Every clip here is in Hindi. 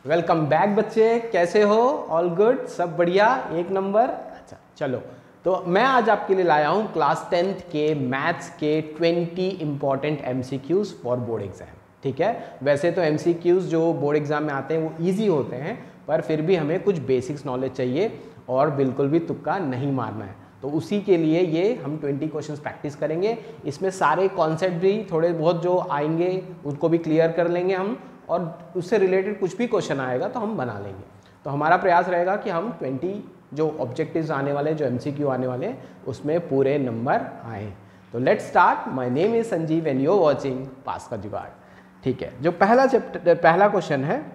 वेलकम बैक बच्चे, कैसे हो? ऑल गुड, सब बढ़िया, एक नंबर। अच्छा चलो, तो मैं आज आपके लिए लाया हूँ क्लास 10th के मैथ्स के 20 important MCQs for board exam. ठीक है, वैसे तो MCQs जो बोर्ड एग्जाम में आते हैं वो ईजी होते हैं, पर फिर भी हमें कुछ बेसिक्स नॉलेज चाहिए और बिल्कुल भी तुक्का नहीं मारना है। तो उसी के लिए ये हम 20 क्वेश्चंस प्रैक्टिस करेंगे। इसमें सारे कॉन्सेप्ट भी थोड़े बहुत जो आएंगे उनको भी क्लियर कर लेंगे हम, और उससे रिलेटेड कुछ भी क्वेश्चन आएगा तो हम बना लेंगे। तो हमारा प्रयास रहेगा कि हम 20 जो ऑब्जेक्टिव्स आने वाले, जो MCQ आने वाले, उसमें पूरे नंबर आए। तो let's start. My name is Sanjeev and you are watching pass का जुगाड़। ठीक है, जो पहला क्वेश्चन है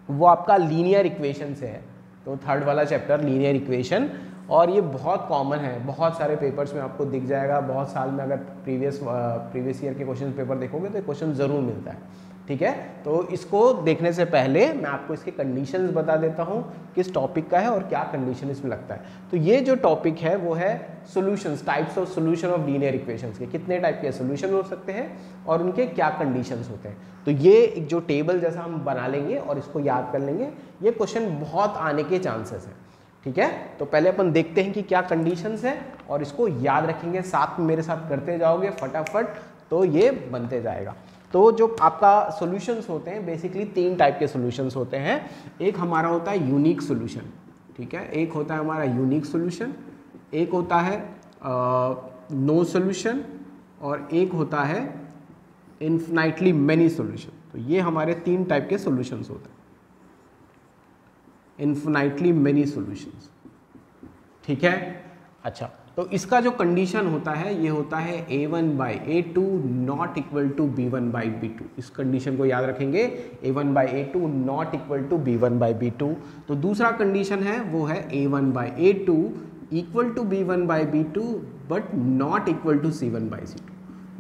वो आपका लीनियर इक्वेशन से है। तो थर्ड वाला चैप्टर लीनियर इक्वेशन, और ये बहुत कॉमन है, बहुत सारे पेपर्स में आपको दिख जाएगा। बहुत साल में अगर प्रीवियस ईयर के क्वेश्चन पेपर देखोगे तो क्वेश्चन ज़रूर मिलता है। ठीक है, तो इसको देखने से पहले मैं आपको इसके कंडीशंस बता देता हूँ, किस टॉपिक का है और क्या कंडीशन इसमें लगता है। तो ये जो टॉपिक है वो है solutions, types of solution of linear equations के। कितने टाइप के सॉल्यूशन हो सकते हैं और उनके क्या कंडीशंस होते हैं। तो ये एक जो टेबल जैसा हम बना लेंगे और इसको याद कर लेंगे। ये क्वेश्चन बहुत आने के चांसेस हैं। ठीक है, तो पहले अपन देखते हैं कि क्या कंडीशंस है और इसको याद रखेंगे। साथ में मेरे साथ करते जाओगे फटाफट, तो ये बनते जाएगा। तो जो आपका सॉल्यूशंस होते हैं, बेसिकली 3 टाइप के सॉल्यूशंस होते हैं। एक हमारा होता है यूनिक सॉल्यूशन। ठीक है, एक होता है हमारा यूनिक सॉल्यूशन, एक होता है नो सॉल्यूशन, और एक होता है इन्फिनाइटली मेनी सॉल्यूशन। तो ये हमारे 3 टाइप के सॉल्यूशंस होते हैं, इन्फिनाइटली मेनी सॉल्यूशंस। ठीक है, अच्छा, तो इसका जो कंडीशन होता है ये होता है a1/a2 not equal to b1/b2। इस कंडीशन को याद रखेंगे, a1/a2 not equal to b1/b2। तो दूसरा कंडीशन है वो है a1/a2 equal to b1/b2 but not equal to c1/c2।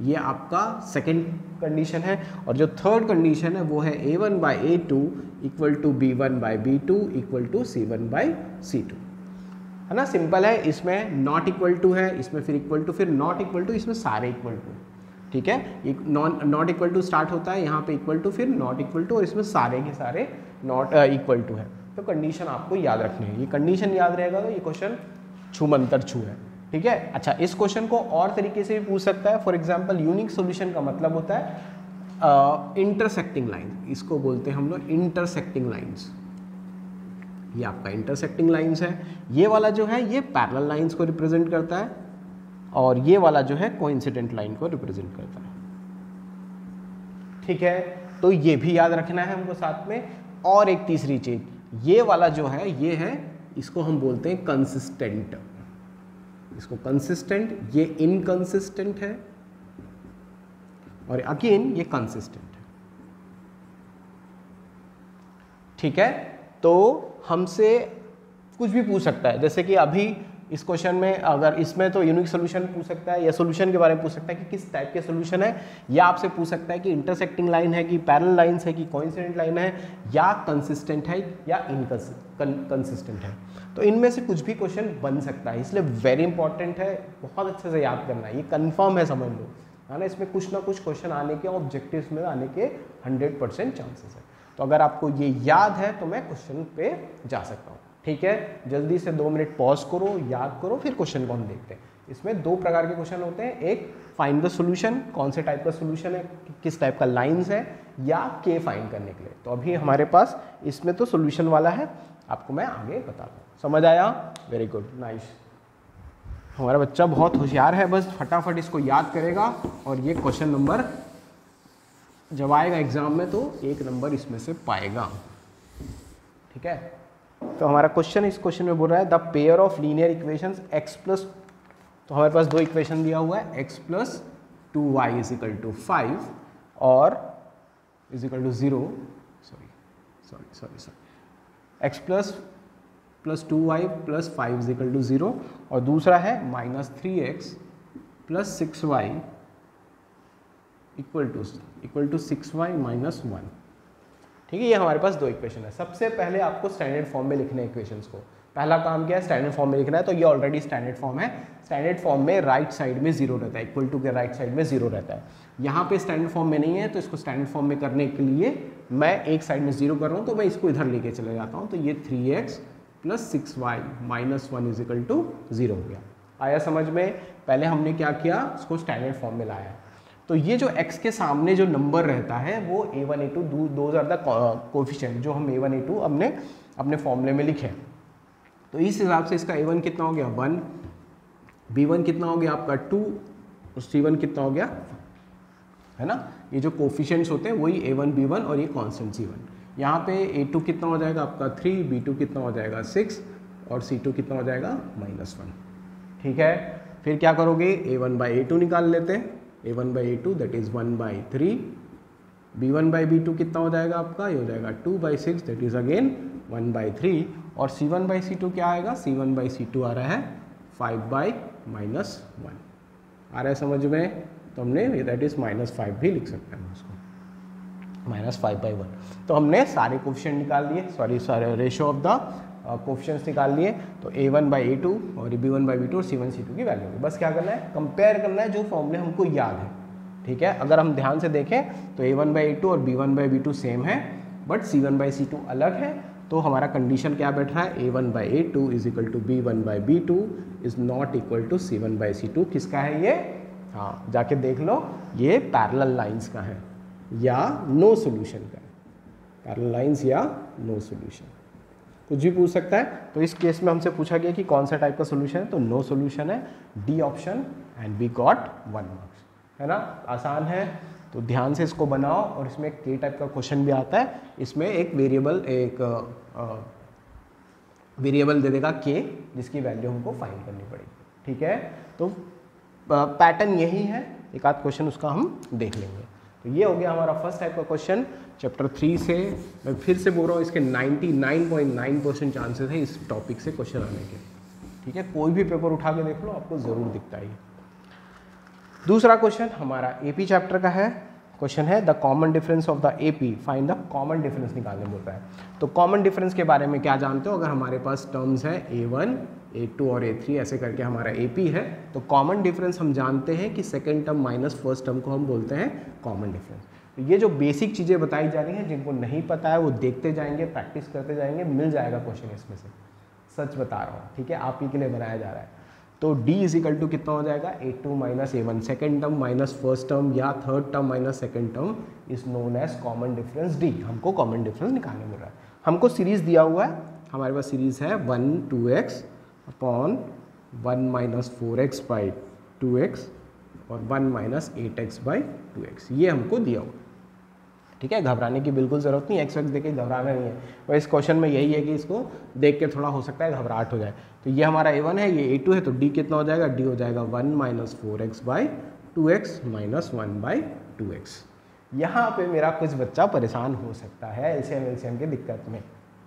ये आपका सेकेंड कंडीशन है। और जो थर्ड कंडीशन है वो है a1/a2 equal to b1/b2 equal to c1/c2। है ना, सिंपल है। इसमें नॉट इक्वल टू है, इसमें फिर इक्वल टू, फिर नॉट इक्वल टू, इसमें सारे इक्वल टू। ठीक है, नॉट इक्वल टू स्टार्ट होता है, यहाँ पे इक्वल टू, फिर नॉट इक्वल टू, और इसमें सारे के सारे नॉट इक्वल टू है। तो कंडीशन आपको याद रखनी है। ये कंडीशन याद रहेगा तो ये क्वेश्चन छूमंतर छू है। ठीक है, अच्छा, इस क्वेश्चन को और तरीके से भी पूछ सकता है। फॉर एग्जाम्पल, यूनिक सोल्यूशन का मतलब होता है इंटरसेक्टिंग लाइन। इसको बोलते हैं हम लोग इंटरसेक्टिंग लाइन्स। ये आपका इंटरसेक्टिंग लाइंस है। ये वाला जो है ये पैरेलल लाइंस को रिप्रेजेंट करता है, और ये वाला जो है कोइंसिडेंट लाइन को रिप्रेजेंट करता है। ठीक है, तो ये भी याद रखना है हमको साथ में। और एक तीसरी चीज, ये वाला जो है ये है, इसको हम बोलते हैं कंसिस्टेंट। इसको कंसिस्टेंट, ये इनकंसिस्टेंट है, और अगेन ये कंसिस्टेंट है। ठीक है, तो हमसे कुछ भी पूछ सकता है। जैसे कि अभी इस क्वेश्चन में, अगर इसमें तो यूनिक सोल्यूशन पूछ सकता है, या सोल्यूशन के बारे में पूछ सकता है कि किस टाइप के सोल्यूशन है, या आपसे पूछ सकता है कि इंटरसेक्टिंग लाइन है, कि पैरेलल लाइंस है, कि कोइंसिडेंट लाइन है, या कंसिस्टेंट है, या इनकंसिस्टेंट है। तो इनमें से कुछ भी क्वेश्चन बन सकता है, इसलिए वेरी इंपॉर्टेंट है, बहुत अच्छे से याद करना है। ये कन्फर्म है, समझ लो, है ना। इसमें कुछ ना कुछ क्वेश्चन आने के, ऑब्जेक्टिव्स में आने के 100% चांसेस है। तो अगर आपको ये याद है तो मैं क्वेश्चन पे जा सकता हूँ। ठीक है, जल्दी से 2 मिनट पॉज करो, याद करो, फिर क्वेश्चन को हम देखते हैं। इसमें 2 प्रकार के क्वेश्चन होते हैं। एक फाइंड द सॉल्यूशन, कौन से टाइप का सॉल्यूशन है, किस टाइप का लाइंस है, या के फाइंड करने के लिए। तो अभी हमारे पास इसमें तो सॉल्यूशन वाला है, आपको मैं आगे बताता हूँ। समझ आया? Very good, nice. हमारा बच्चा बहुत होशियार है, बस फटाफट इसको याद करेगा, और ये क्वेश्चन नंबर जब आएगा एग्जाम में तो 1 नंबर इसमें से पाएगा। ठीक है, तो हमारा क्वेश्चन, इस क्वेश्चन में बोल रहा है the pair of linear equations x plus, तो हमारे पास 2 इक्वेशन दिया हुआ है, x plus 2y is equal to 5 और is equal to 0, sorry x plus 2y plus 5 is equal to 0, और दूसरा है -3x plus 6y equal to 6y minus 1। ठीक है, ये हमारे पास 2 इक्वेशन है। सबसे पहले आपको स्टैंडर्ड फॉर्म में लिखने हैं इक्वेशंस को। पहला काम क्या है, स्टैंडर्ड फॉर्म में लिखना है, तो ये ऑलरेडी स्टैंडर्ड फॉर्म है। स्टैंडर्ड फॉर्म में राइट साइड में 0 रहता है, इक्वल टू के राइट साइड में 0 रहता है। यहाँ पे स्टैंडर्ड फॉर्म में नहीं है, तो इसको स्टैंडर्ड फॉर्म में करने के लिए मैं एक साइड में 0 कर रहा हूँ, तो मैं इसको इधर लेके चले जाता हूँ, तो ये 3x + 6y - 1 = 0 हो गया। आया समझ में? पहले हमने क्या किया, उसको स्टैंडर्ड फॉर्म में लाया। तो ये जो x के सामने जो नंबर रहता है वो a1 a2 those are the coefficient, जो हम a1 a2 अपने फॉर्मूले में लिखे। तो इस हिसाब से इसका a1 कितना हो गया 1, b1 कितना हो गया आपका 2 और c1 कितना हो गया, है ना। ये जो कोफिशिएंट्स होते हैं वही a1 b1 और ये कांस्टेंट c1। यहाँ पे a2 कितना हो जाएगा आपका 3, b2 कितना हो जाएगा 6 और c2 कितना हो जाएगा -1। ठीक है, फिर क्या करोगे, a1/a2 निकाल लेते हैं। a1/a2 दैट इज़ 1/3, b1/b2 कितना हो जाएगा आपका, ये हो जाएगा 2/6 दैट इज़ अगेन 1/3, और c1/c2 क्या आएगा, c1/c2 आ रहा है 5/-1 आ रहा है समझ में। तो हमने दैट इज़ -5 भी लिख सकते हैं उसको, -5/1। तो हमने सारे कोफिशिएंट निकाल लिए, सारे रेशियो ऑफ द कोफिशिएंट्स निकाल लिए। तो a1/a2 और b1/b2 और c1 c2 की वैल्यू होगी। बस क्या करना है, कंपेयर करना है जो फॉर्मूले हमको याद है। ठीक है, अगर हम ध्यान से देखें तो a1/a2 और b1/b2 सेम है, बट c1/c2 अलग है। तो हमारा कंडीशन क्या बैठ रहा है, a1/a2 = b1/b2 is not equal to c1/c2। किसका है ये, हाँ जाके देख लो, ये पैरेलल लाइंस का है या नो सॉल्यूशन का है। पैरेलल लाइंस या नो सॉल्यूशन, कुछ भी पूछ सकता है। तो इस केस में हमसे पूछा गया कि कौन सा टाइप का सोल्यूशन है, तो नो सोल्यूशन है, D option, and we got 1 marks, है ना। आसान है, तो ध्यान से इसको बनाओ। और इसमें के टाइप का क्वेश्चन भी आता है, इसमें एक वेरिएबल दे देगा के, जिसकी वैल्यू हमको फाइंड करनी पड़ेगी। ठीक है, तो पैटर्न यही है, एक आध क्वेश्चन उसका हम देख लेंगे। तो ये हो गया हमारा फर्स्ट टाइप का क्वेश्चन चैप्टर 3 से। मैं फिर से बोल रहा हूँ, इसके 99.9% चांसेस है इस टॉपिक से क्वेश्चन आने के। ठीक है, कोई भी पेपर उठा के देख लो, आपको ज़रूर दिखता है। दूसरा क्वेश्चन हमारा एपी चैप्टर का है। क्वेश्चन है the common difference of the AP, find the common difference निकालने बोल रहा है। तो कॉमन डिफरेंस के बारे में क्या जानते हो, अगर हमारे पास टर्म्स है a1 a2 और a3 ऐसे करके हमारा AP है, तो कॉमन डिफरेंस हम जानते हैं कि second term minus first term को हम बोलते हैं कॉमन डिफरेंस। तो ये जो बेसिक चीज़ें बताई जा रही हैं, जिनको नहीं पता है वो देखते जाएंगे, प्रैक्टिस करते जाएंगे, मिल जाएगा क्वेश्चन इसमें से, सच बता रहा हूँ। ठीक है, आप ही के लिए बनाया जा रहा है। तो D = कितना हो जाएगा, a2 - a1, second term minus first term या third term minus second term is known as common difference D। हमको कॉमन डिफरेंस निकालने मिल रहा है। हमको सीरीज दिया हुआ है, हमारे पास सीरीज है 1 2x अपॉन 1 - 4x/2x और 1 - 8x/2x, ये हमको दिया हुआ। ठीक है, घबराने की बिल्कुल ज़रूरत नहीं, x देख के घबराना नहीं है। और इस क्वेश्चन में यही है कि इसको देख के थोड़ा हो सकता है घबराहट हो जाए। तो ये हमारा a1 है, ये a2 है, तो d कितना हो जाएगा, d हो जाएगा 1 - 4x/2x - 1/2x। यहाँ पे मेरा कुछ बच्चा परेशान हो सकता है LCM की दिक्कत में।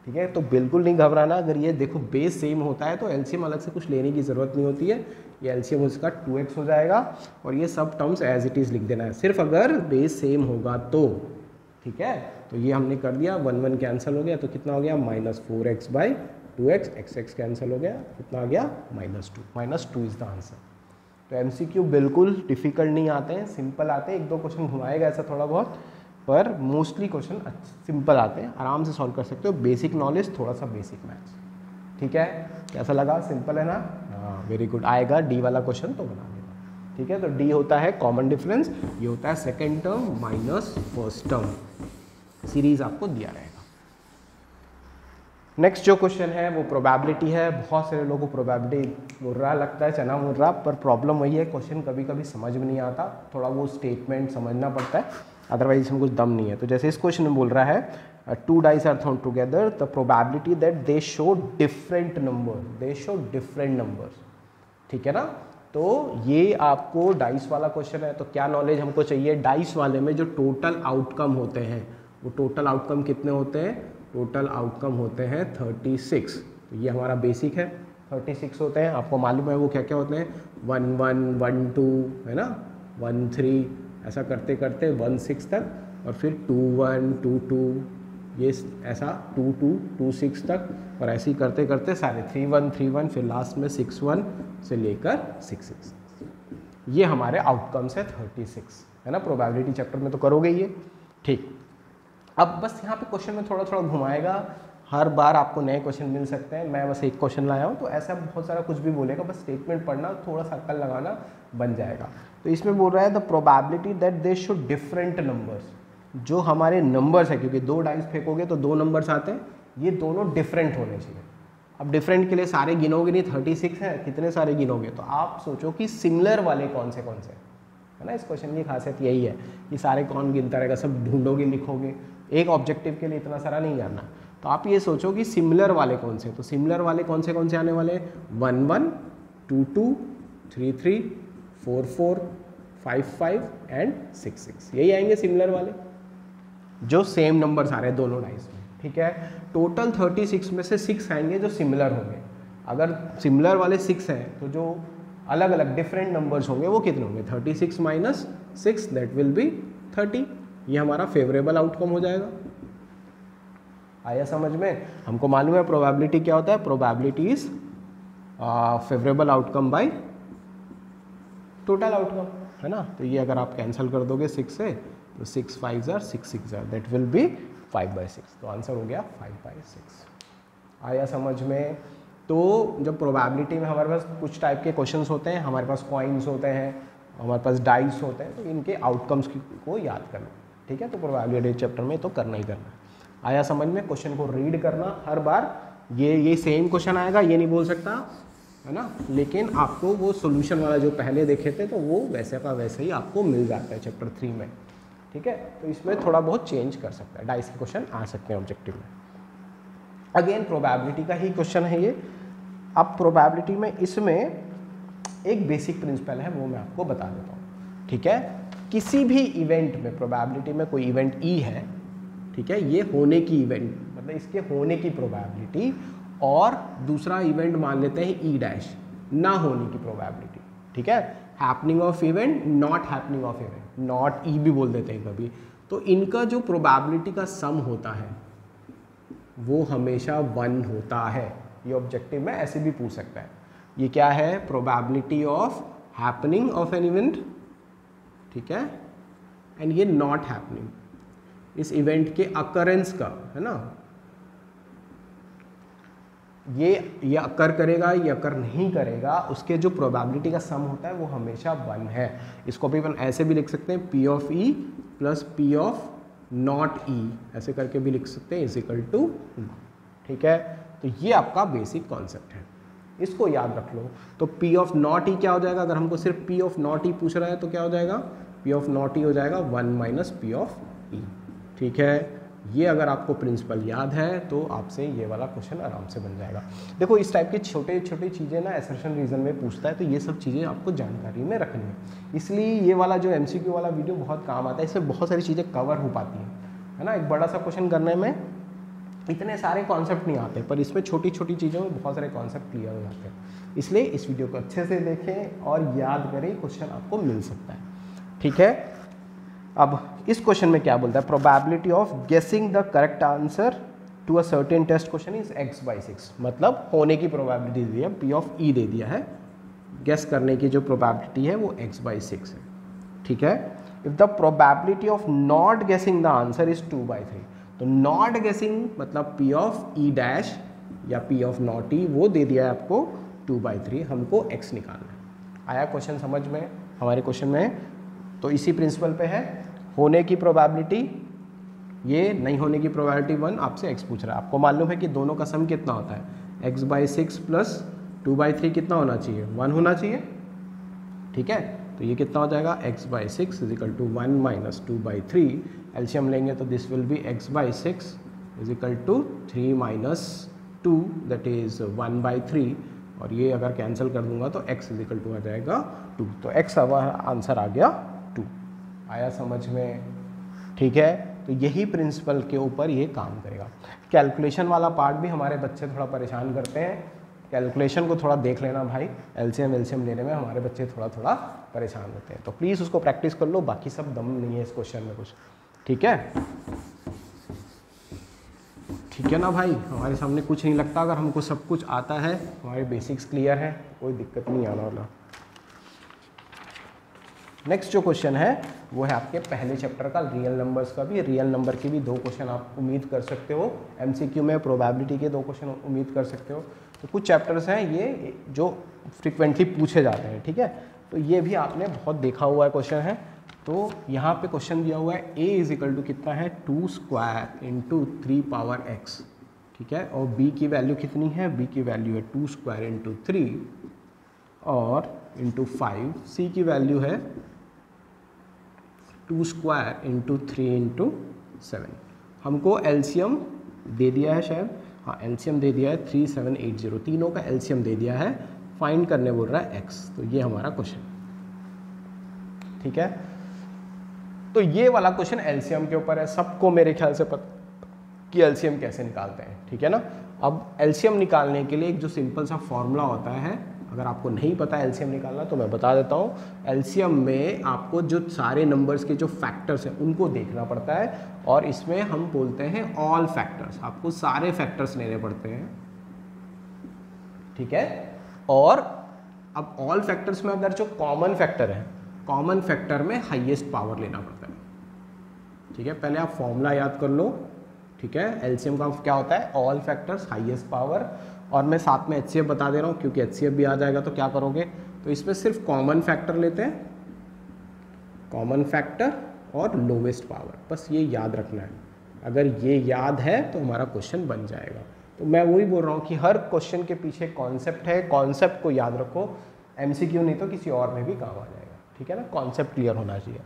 ठीक है, तो बिल्कुल नहीं घबराना। अगर ये देखो बेस सेम होता है तो LCM अलग से कुछ लेने की ज़रूरत नहीं होती है। ये LCM उसका 2x हो जाएगा और ये सब टर्म्स एज इट इज़ लिख देना है, सिर्फ अगर बेस सेम होगा तो। ठीक है, तो ये हमने कर दिया, 1 1 कैंसिल हो गया, तो कितना हो गया -4x/2x, x कैंसिल हो गया, कितना आ गया -2 इज़ द आंसर। तो MCQ बिल्कुल डिफ़िकल्ट नहीं आते हैं, सिंपल आते हैं। एक दो क्वेश्चन घुमाएगा ऐसा थोड़ा बहुत, पर मोस्टली क्वेश्चन सिंपल आते हैं, आराम से सॉल्व कर सकते हो। बेसिक नॉलेज, थोड़ा सा बेसिक मैथ्स। ठीक है, कैसा लगा, सिंपल है ना। हाँ वेरी गुड, आएगा D वाला क्वेश्चन तो बना देगा। ठीक है, तो D होता है कॉमन डिफरेंस, ये होता है second term minus first term, series आपको दिया रहेगा। नेक्स्ट जो क्वेश्चन है वो प्रोबेबिलिटी है। बहुत सारे लोगों को प्रोबेबिलिटी मुर्रा लगता है, चना मुर्रा, पर प्रॉब्लम वही है, क्वेश्चन कभी कभी समझ में नहीं आता, थोड़ा वो स्टेटमेंट समझना पड़ता है, अदरवाइज इसमें कुछ दम नहीं है। तो जैसे इस क्वेश्चन में बोल रहा है 2 dice are thrown together, the probability that they show different numbers, ठीक है ना। तो ये आपको डाइस वाला क्वेश्चन है, तो क्या नॉलेज हमको चाहिए, डाइस वाले में जो टोटल आउटकम होते हैं, वो टोटल आउटकम कितने होते हैं, टोटल आउटकम होते हैं 36। तो ये हमारा बेसिक है, 36 होते हैं। आपको मालूम है वो क्या क्या होते हैं, 1 1 1 2 है ना, 1 3, ऐसा करते करते 1 6 तक, और फिर 2 1 2 2 ये ऐसा 2 2 2 6 तक, और ऐसे ही करते करते सारे 3 1 3 1, फिर लास्ट में 6 1 से लेकर 6 6। ये हमारे आउटकम्स है 36, है ना। प्रोबेबिलिटी चैप्टर में तो करोगे ये, ठीक। अब बस यहाँ पे क्वेश्चन में थोड़ा थोड़ा घुमाएगा, हर बार आपको नए क्वेश्चन मिल सकते हैं। मैं बस एक क्वेश्चन लाया हूँ, तो ऐसा बहुत सारा कुछ भी बोलेगा, बस स्टेटमेंट पढ़ना, थोड़ा सा अक्ल लगाना, बन जाएगा। तो इसमें बोल रहा है the probability that they should different numbers, जो हमारे नंबर्स है, क्योंकि 2 डाइस फेंकोगे तो 2 नंबर्स आते हैं, ये दोनों डिफरेंट होने चाहिए। अब डिफरेंट के लिए सारे गिनोगे नहीं, 36 है, कितने सारे गिनोगे, तो आप सोचो कि सिमिलर वाले कौन से है ना। इस क्वेश्चन की खासियत यही है कि सारे कौन गिनता रहेगा, सब ढूंढोगे लिखोगे, एक ऑब्जेक्टिव के लिए इतना सारा नहीं जानना। तो आप ये सोचो कि सिमिलर वाले कौन से, तो सिमिलर वाले कौन से आने वाले, 1 1 2 2 3 3 4 4 5 5 एंड 6 6, यही आएंगे सिमिलर वाले, जो सेम नंबर्स आ रहे हैं दोनों डाइस में, ठीक है। टोटल 36 में से 6 आएंगे जो सिमिलर होंगे। अगर सिमिलर वाले 6 हैं तो जो अलग अलग डिफरेंट नंबर्स होंगे वो कितने होंगे, 36 माइनस 6, दैट विल बी 30। ये हमारा फेवरेबल आउटकम हो जाएगा। आया समझ में। हमको मालूम है प्रोबेबिलिटी क्या होता है, probability is favourable outcome by total outcome, है ना। तो ये अगर आप कैंसिल कर दोगे 6 से, तो 6 5 jar 6 6 jar, that will be 5/6। तो आंसर हो गया 5/6। आया समझ में। तो जब प्रोबेबिलिटी में हमारे पास कुछ टाइप के क्वेश्चंस होते हैं, हमारे पास कॉइन्स होते हैं, हमारे पास डाइस होते हैं, तो इनके आउटकम्स को याद करना, ठीक है। तो प्रोबेबिलिटी चैप्टर में तो करना ही करना। आया समझ में। क्वेश्चन को रीड करना हर बार, ये सेम क्वेश्चन आएगा ये नहीं बोल सकता, है ना, लेकिन आपको वो सोल्यूशन वाला जो पहले देखे थे तो वो वैसे का वैसे ही आपको मिल जाता है चैप्टर 3 में, ठीक है। तो इसमें थोड़ा बहुत चेंज कर सकता है, डाइस के क्वेश्चन आ सकते हैं ऑब्जेक्टिव में। अगेन प्रोबेबिलिटी का ही क्वेश्चन है ये। अब प्रोबेबिलिटी में इसमें एक बेसिक प्रिंसिपल है, वो मैं आपको बता देता हूँ, ठीक है। किसी भी इवेंट में, प्रोबेबिलिटी में कोई इवेंट ई है, ठीक है, ये होने की इवेंट, मतलब इसके होने की प्रोबेबिलिटी, और दूसरा इवेंट मान लेते हैं ई डैश, ना होने की प्रोबेबिलिटी, ठीक है। Happening of event, not happening of event, not E भी बोल देते हैं कभी। तो इनका जो प्रोबेबिलिटी का सम होता है वो हमेशा 1 होता है। ये ऑब्जेक्टिव में ऐसे भी पूछ सकता है। ये क्या है, probability of happening of an event, ठीक है, एंड ये नॉट हैपनिंग, इस इवेंट के अकरेंस का, है ना, ये अकर करेगा, ये अकर नहीं करेगा, उसके जो प्रोबेबिलिटी का सम होता है वो हमेशा 1 है। इसको भी अपन ऐसे भी लिख सकते हैं, P of E plus P of not E, ऐसे करके भी लिख सकते हैं, इज इक्वल टू, ठीक है। तो ये आपका बेसिक कॉन्सेप्ट है, इसको याद रख लो। तो P ऑफ नॉट E क्या हो जाएगा, अगर हमको सिर्फ P ऑफ नॉट E पूछ रहा है तो क्या हो जाएगा, P ऑफ नॉट E हो जाएगा 1 माइनस P ऑफ E, ठीक है। ये अगर आपको प्रिंसिपल याद है तो आपसे ये वाला क्वेश्चन आराम से बन जाएगा। देखो इस टाइप की छोटे छोटी चीज़ें ना असर्शन रीजन में पूछता है, तो ये सब चीज़ें आपको जानकारी में रखनी है। इसलिए ये वाला जो MCQ वाला वीडियो बहुत काम आता है, इसमें बहुत सारी चीज़ें कवर हो पाती हैं, है ना। एक बड़ा सा क्वेश्चन करने में इतने सारे कॉन्सेप्ट नहीं आते, पर इसमें छोटी छोटी चीज़ों में बहुत सारे कॉन्सेप्ट क्लियर हो जाते हैं। इसलिए इस वीडियो को अच्छे से देखें और याद करें, क्वेश्चन आपको मिल सकता है, ठीक है। अब इस क्वेश्चन में क्या बोलता है, probability of guessing the correct answer to a certain test question is x/6, मतलब होने की प्रोबेबिलिटी दी है, P ऑफ E दे दिया है, गेस करने की जो प्रोबेबिलिटी है वो x/6 है, ठीक है। If the probability of not गेसिंग द आंसर इज 2/3, तो नॉट गेसिंग मतलब P ऑफ E डैश या P ऑफ नॉट E वो दे दिया है आपको 2/3, हमको x निकालना है। आया क्वेश्चन समझ में हमारे क्वेश्चन में। तो इसी प्रिंसिपल पे है, होने की प्रोबेबिलिटी ये, नहीं होने की प्रोबेबिलिटी 1, आपसे x पूछ रहा है। आपको मालूम है कि दोनों का सम कितना होता है, x/6 प्लस 2/3 कितना होना चाहिए, 1 होना चाहिए, ठीक है। तो ये कितना हो जाएगा, x/6 is equal to 1 minus 2/3, LCM लेंगे तो this will be x/6 is equal to 3 minus 2 that is 1/3, और ये अगर कैंसिल कर दूंगा तो x इज इक्वल टू आ जाएगा 2, तो x आंसर आ गया 2। आया समझ में, ठीक है। तो यही प्रिंसिपल के ऊपर ये काम करेगा। कैलकुलेशन वाला पार्ट भी हमारे बच्चे थोड़ा परेशान करते हैं, कैलकुलेशन को थोड़ा देख लेना भाई, एलसीएम लेने में हमारे बच्चे थोड़ा परेशान होते हैं, तो प्लीज़ उसको प्रैक्टिस कर लो, बाकी सब दम नहीं है इस क्वेश्चन में कुछ, ठीक है। ठीक है ना भाई, हमारे सामने कुछ नहीं लगता, अगर हमको सब कुछ आता है, हमारे बेसिक्स क्लियर है, कोई दिक्कत नहीं आने वाला। नेक्स्ट जो क्वेश्चन है वो है आपके पहले चैप्टर का रियल नंबर्स का भी। रियल नंबर के भी 2 क्वेश्चन आप उम्मीद कर सकते हो, एमसीक्यू में प्रोबेबिलिटी के 2 क्वेश्चन उम्मीद कर सकते हो। तो कुछ चैप्टर्स हैं ये जो फ्रिक्वेंटली पूछे जाते हैं, ठीक है। तो ये भी आपने बहुत देखा हुआ है क्वेश्चन है। तो यहाँ पे क्वेश्चन दिया हुआ है a इज इक्वल टू कितना है 2 स्क्वायर इंटू 3 पावर x, ठीक है। और b की वैल्यू कितनी है, b की वैल्यू है 2 स्क्वायर इंटू 3 और इंटू 5। c की वैल्यू है 2 स्क्वायर इंटू 3 इंटू 7। हमको एलसीएम दे दिया है शायद, हाँ एलसीएम दे दिया है 3780, तीनों का एलसीएम दे दिया है, फाइंड करने बोल रहा है x। तो ये हमारा क्वेश्चन, ठीक है। तो ये वाला क्वेश्चन एलसीएम के ऊपर है, सबको मेरे ख्याल से पता कि एलसीएम कैसे निकालते हैं, ठीक है ना। अब एलसीएम निकालने के लिए एक जो सिंपल सा फॉर्मूला होता है, अगर आपको नहीं पता एलसीएम निकालना तो मैं बता देता हूँ। एलसीएम में आपको जो सारे नंबर्स के जो फैक्टर्स हैं उनको देखना पड़ता है, और इसमें हम बोलते हैं ऑल फैक्टर्स, आपको सारे फैक्टर्स लेने पड़ते हैं, ठीक है। और अब ऑल फैक्टर्स में अगर जो कॉमन फैक्टर है, कॉमन फैक्टर में हाईएस्ट पावर लेना पड़ता है, ठीक है। पहले आप फॉर्मूला याद कर लो, ठीक है। एलसीएम का क्या होता है, ऑल फैक्टर्स हाईएस्ट पावर। और मैं साथ में एचसीएफ बता दे रहा हूँ क्योंकि एचसीएफ भी आ जाएगा तो क्या करोगे, तो इसमें सिर्फ कॉमन फैक्टर लेते हैं, कॉमन फैक्टर और लोवेस्ट पावर, बस ये याद रखना है। अगर ये याद है तो हमारा क्वेश्चन बन जाएगा। तो मैं वही बोल रहा हूँ कि हर क्वेश्चन के पीछे कॉन्सेप्ट है, कॉन्सेप्ट को याद रखो, एमसीक्यू नहीं तो किसी और में भी काम आ जाएगा, ठीक है ना। कॉन्सेप्ट क्लियर होना चाहिए।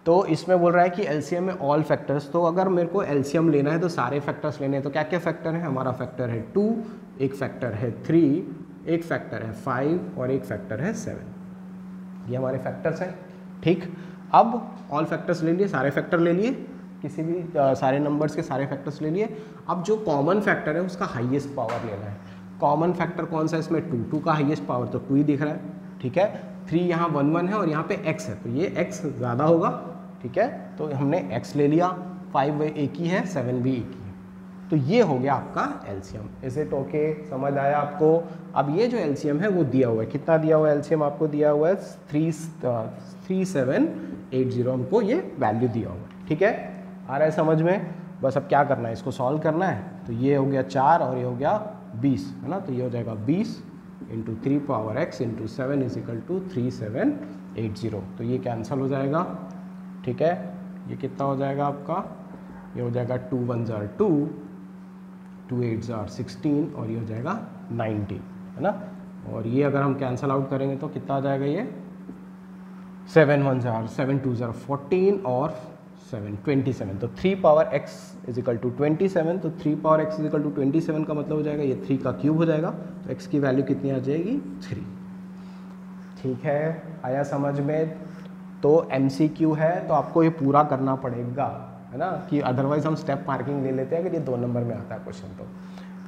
तो इसमें बोल रहा है कि एलसीएम में ऑल फैक्टर्स, तो अगर मेरे को एलसीएम लेना है तो सारे फैक्टर्स लेने हैं। तो क्या क्या फैक्टर है, हमारा फैक्टर है 2, एक फैक्टर है 3, एक फैक्टर है 5 और एक फैक्टर है 7। ये हमारे फैक्टर्स हैं, ठीक। अब ऑल फैक्टर्स ले लिए, सारे फैक्टर ले लिए, किसी भी सारे नंबर्स के सारे फैक्टर्स ले लिए। अब जो कॉमन फैक्टर है उसका हाईएस्ट पावर लेना है। कॉमन फैक्टर कौन सा है इसमें, 2 का हाईएस्ट पावर तो 2 ही दिख रहा है, ठीक है। 3 यहाँ 1 1 है और यहाँ पे x है, तो ये x ज़्यादा होगा, ठीक है। तो हमने x ले लिया, 5 एक ही है, 7 भी एक ही है। तो ये हो गया आपका एलसीएम। इज इट ओके, समझ आया आपको। अब ये जो एलसीएम है वो दिया हुआ है, कितना दिया हुआ है एलसीएम आपको दिया हुआ है 3780, हमको ये वैल्यू दिया हुआ है, ठीक है। आ रहा है समझ में। बस अब क्या करना है, इसको सॉल्व करना है। तो ये हो गया 4 और ये हो गया 20, है ना। तो ये हो जाएगा 20 into 3 power x into 7 is equal to 3780। तो ये कैंसिल हो जाएगा, ठीक है। ये कितना हो जाएगा आपका, ये हो जाएगा 2 1 जार 2, 2 8 जार 16 और ये हो जाएगा 90, है ना। और ये अगर हम कैंसिल आउट करेंगे तो कितना आ जाएगा, ये 7 1 जार 7 2 जार 14 और 7 27। तो 3 power x is equal to 27। तो 3 power x is equal to 27 का मतलब हो जाएगा ये 3 का क्यूब हो जाएगा। तो x की वैल्यू कितनी आ जाएगी, 3, ठीक है। आया समझ में। तो MCQ है तो आपको ये पूरा करना पड़ेगा, है ना, कि अदरवाइज हम स्टेप मार्किंग ले लेते हैं अगर ये 2 नंबर में आता है क्वेश्चन।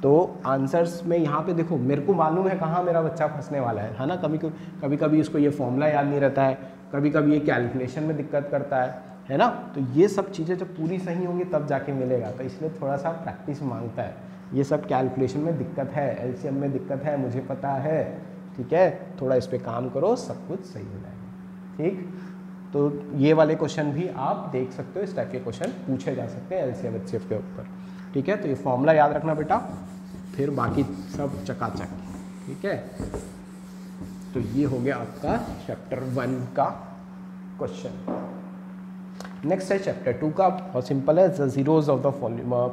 तो आंसर्स में यहाँ पे देखो, मेरे को मालूम है कहाँ मेरा बच्चा फंसने वाला है ना। कभी कभी इसको ये फॉर्मूला याद नहीं रहता है, कभी कभी ये कैलकुलेशन में दिक्कत करता है ना। तो ये सब चीज़ें जब पूरी सही होंगी तब जाके मिलेगा, तो इसलिए थोड़ा सा प्रैक्टिस मांगता है। ये सब कैलकुलेशन में दिक्कत है, एलसीएम में दिक्कत है, मुझे पता है, ठीक है। थोड़ा इस पर काम करो, सब कुछ सही हो जाएगा, ठीक। तो ये वाले क्वेश्चन भी आप देख सकते हो, इस टाइप के क्वेश्चन पूछे जा सकते हैं एलसीएम एचसीएफ के ऊपर, ठीक है। तो ये फॉर्मूला याद रखना बेटा, फिर बाकी सब चकाचक, ठीक है। तो ये हो गया आपका चैप्टर 1 का क्वेश्चन। नेक्स्ट है चैप्टर 2 का, बहुत सिंपल है, जीरोज ऑफ द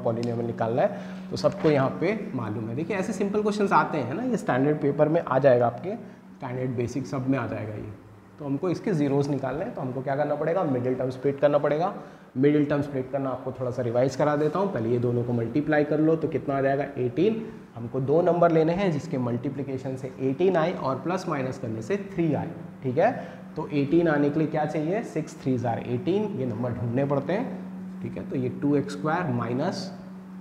पॉलिनोमियल निकालना है। तो सबको यहाँ पे मालूम है। देखिए ऐसे सिंपल क्वेश्चंस आते हैं ना, ये स्टैंडर्ड पेपर में आ जाएगा, आपके स्टैंडर्ड बेसिक सब में आ जाएगा ये। तो हमको इसके जीरोस निकालने हैं, तो हमको क्या करना पड़ेगा, मिडिल टर्म स्प्लिट करना पड़ेगा। मिडिल टर्म स्प्लिट करना आपको थोड़ा सा रिवाइज करा देता हूँ। पहले ये दोनों को मल्टीप्लाई कर लो, तो कितना आ जाएगा 18। हमको 2 नंबर लेने हैं जिसके मल्टीप्लिकेशन से 18 आए और प्लस माइनस करने से 3 आए, ठीक है। तो 18 आने के लिए क्या चाहिए, 6 3 जार 18, ये नंबर ढूंढने पड़ते हैं, ठीक है। तो ये 2x² माइनस,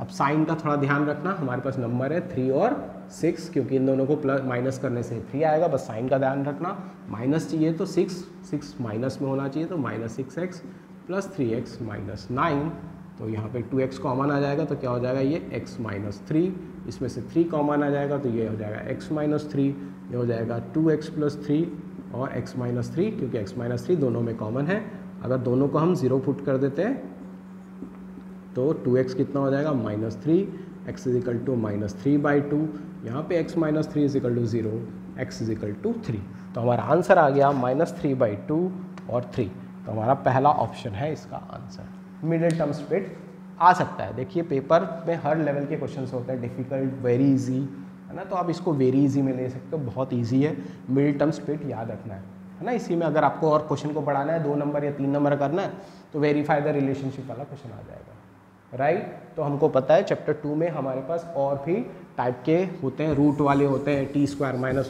अब साइन का थोड़ा ध्यान रखना, हमारे पास नंबर है 3 और 6, क्योंकि इन दोनों को प्लस माइनस करने से 3 आएगा, बस साइन का ध्यान रखना। माइनस चाहिए तो 6 माइनस में होना चाहिए, तो -6x प्लस 3x माइनस 9 तो यहाँ पे 2x कॉमन आ जाएगा तो क्या हो जाएगा ये x माइनस 3, इसमें से 3 कॉमन आ जाएगा तो ये हो जाएगा x माइनस 3, ये हो जाएगा 2x प्लस 3 और x माइनस 3, क्योंकि x माइनस 3 दोनों में कॉमन है। अगर दोनों को हम 0 पुट कर देते हैं तो 2x कितना हो जाएगा -3, x इज इक्वल टू -3/2, यहाँ पे x minus 3 is equal to 0, x is equal to 3। तो हमारा आंसर आ गया -3/2 और 3। तो हमारा पहला ऑप्शन है इसका आंसर। मिडिल टर्म स्प्लिट आ सकता है, देखिए पेपर में हर लेवल के क्वेश्चंस होते हैं, डिफ़िकल्ट, वेरी इजी, है ना, तो आप इसको वेरी इजी में ले सकते हो, बहुत इजी है। मिडिल टर्म स्प्लिट याद रखना है ना। इसी में अगर आपको और क्वेश्चन को बढ़ाना है, 2 नंबर या 3 नंबर करना है, तो वेरीफाई द रिलेशनशिप वाला क्वेश्चन आ जाएगा, राइट। तो हमको पता है चैप्टर 2 में हमारे पास और भी टाइप के होते हैं, रूट वाले होते हैं, t² -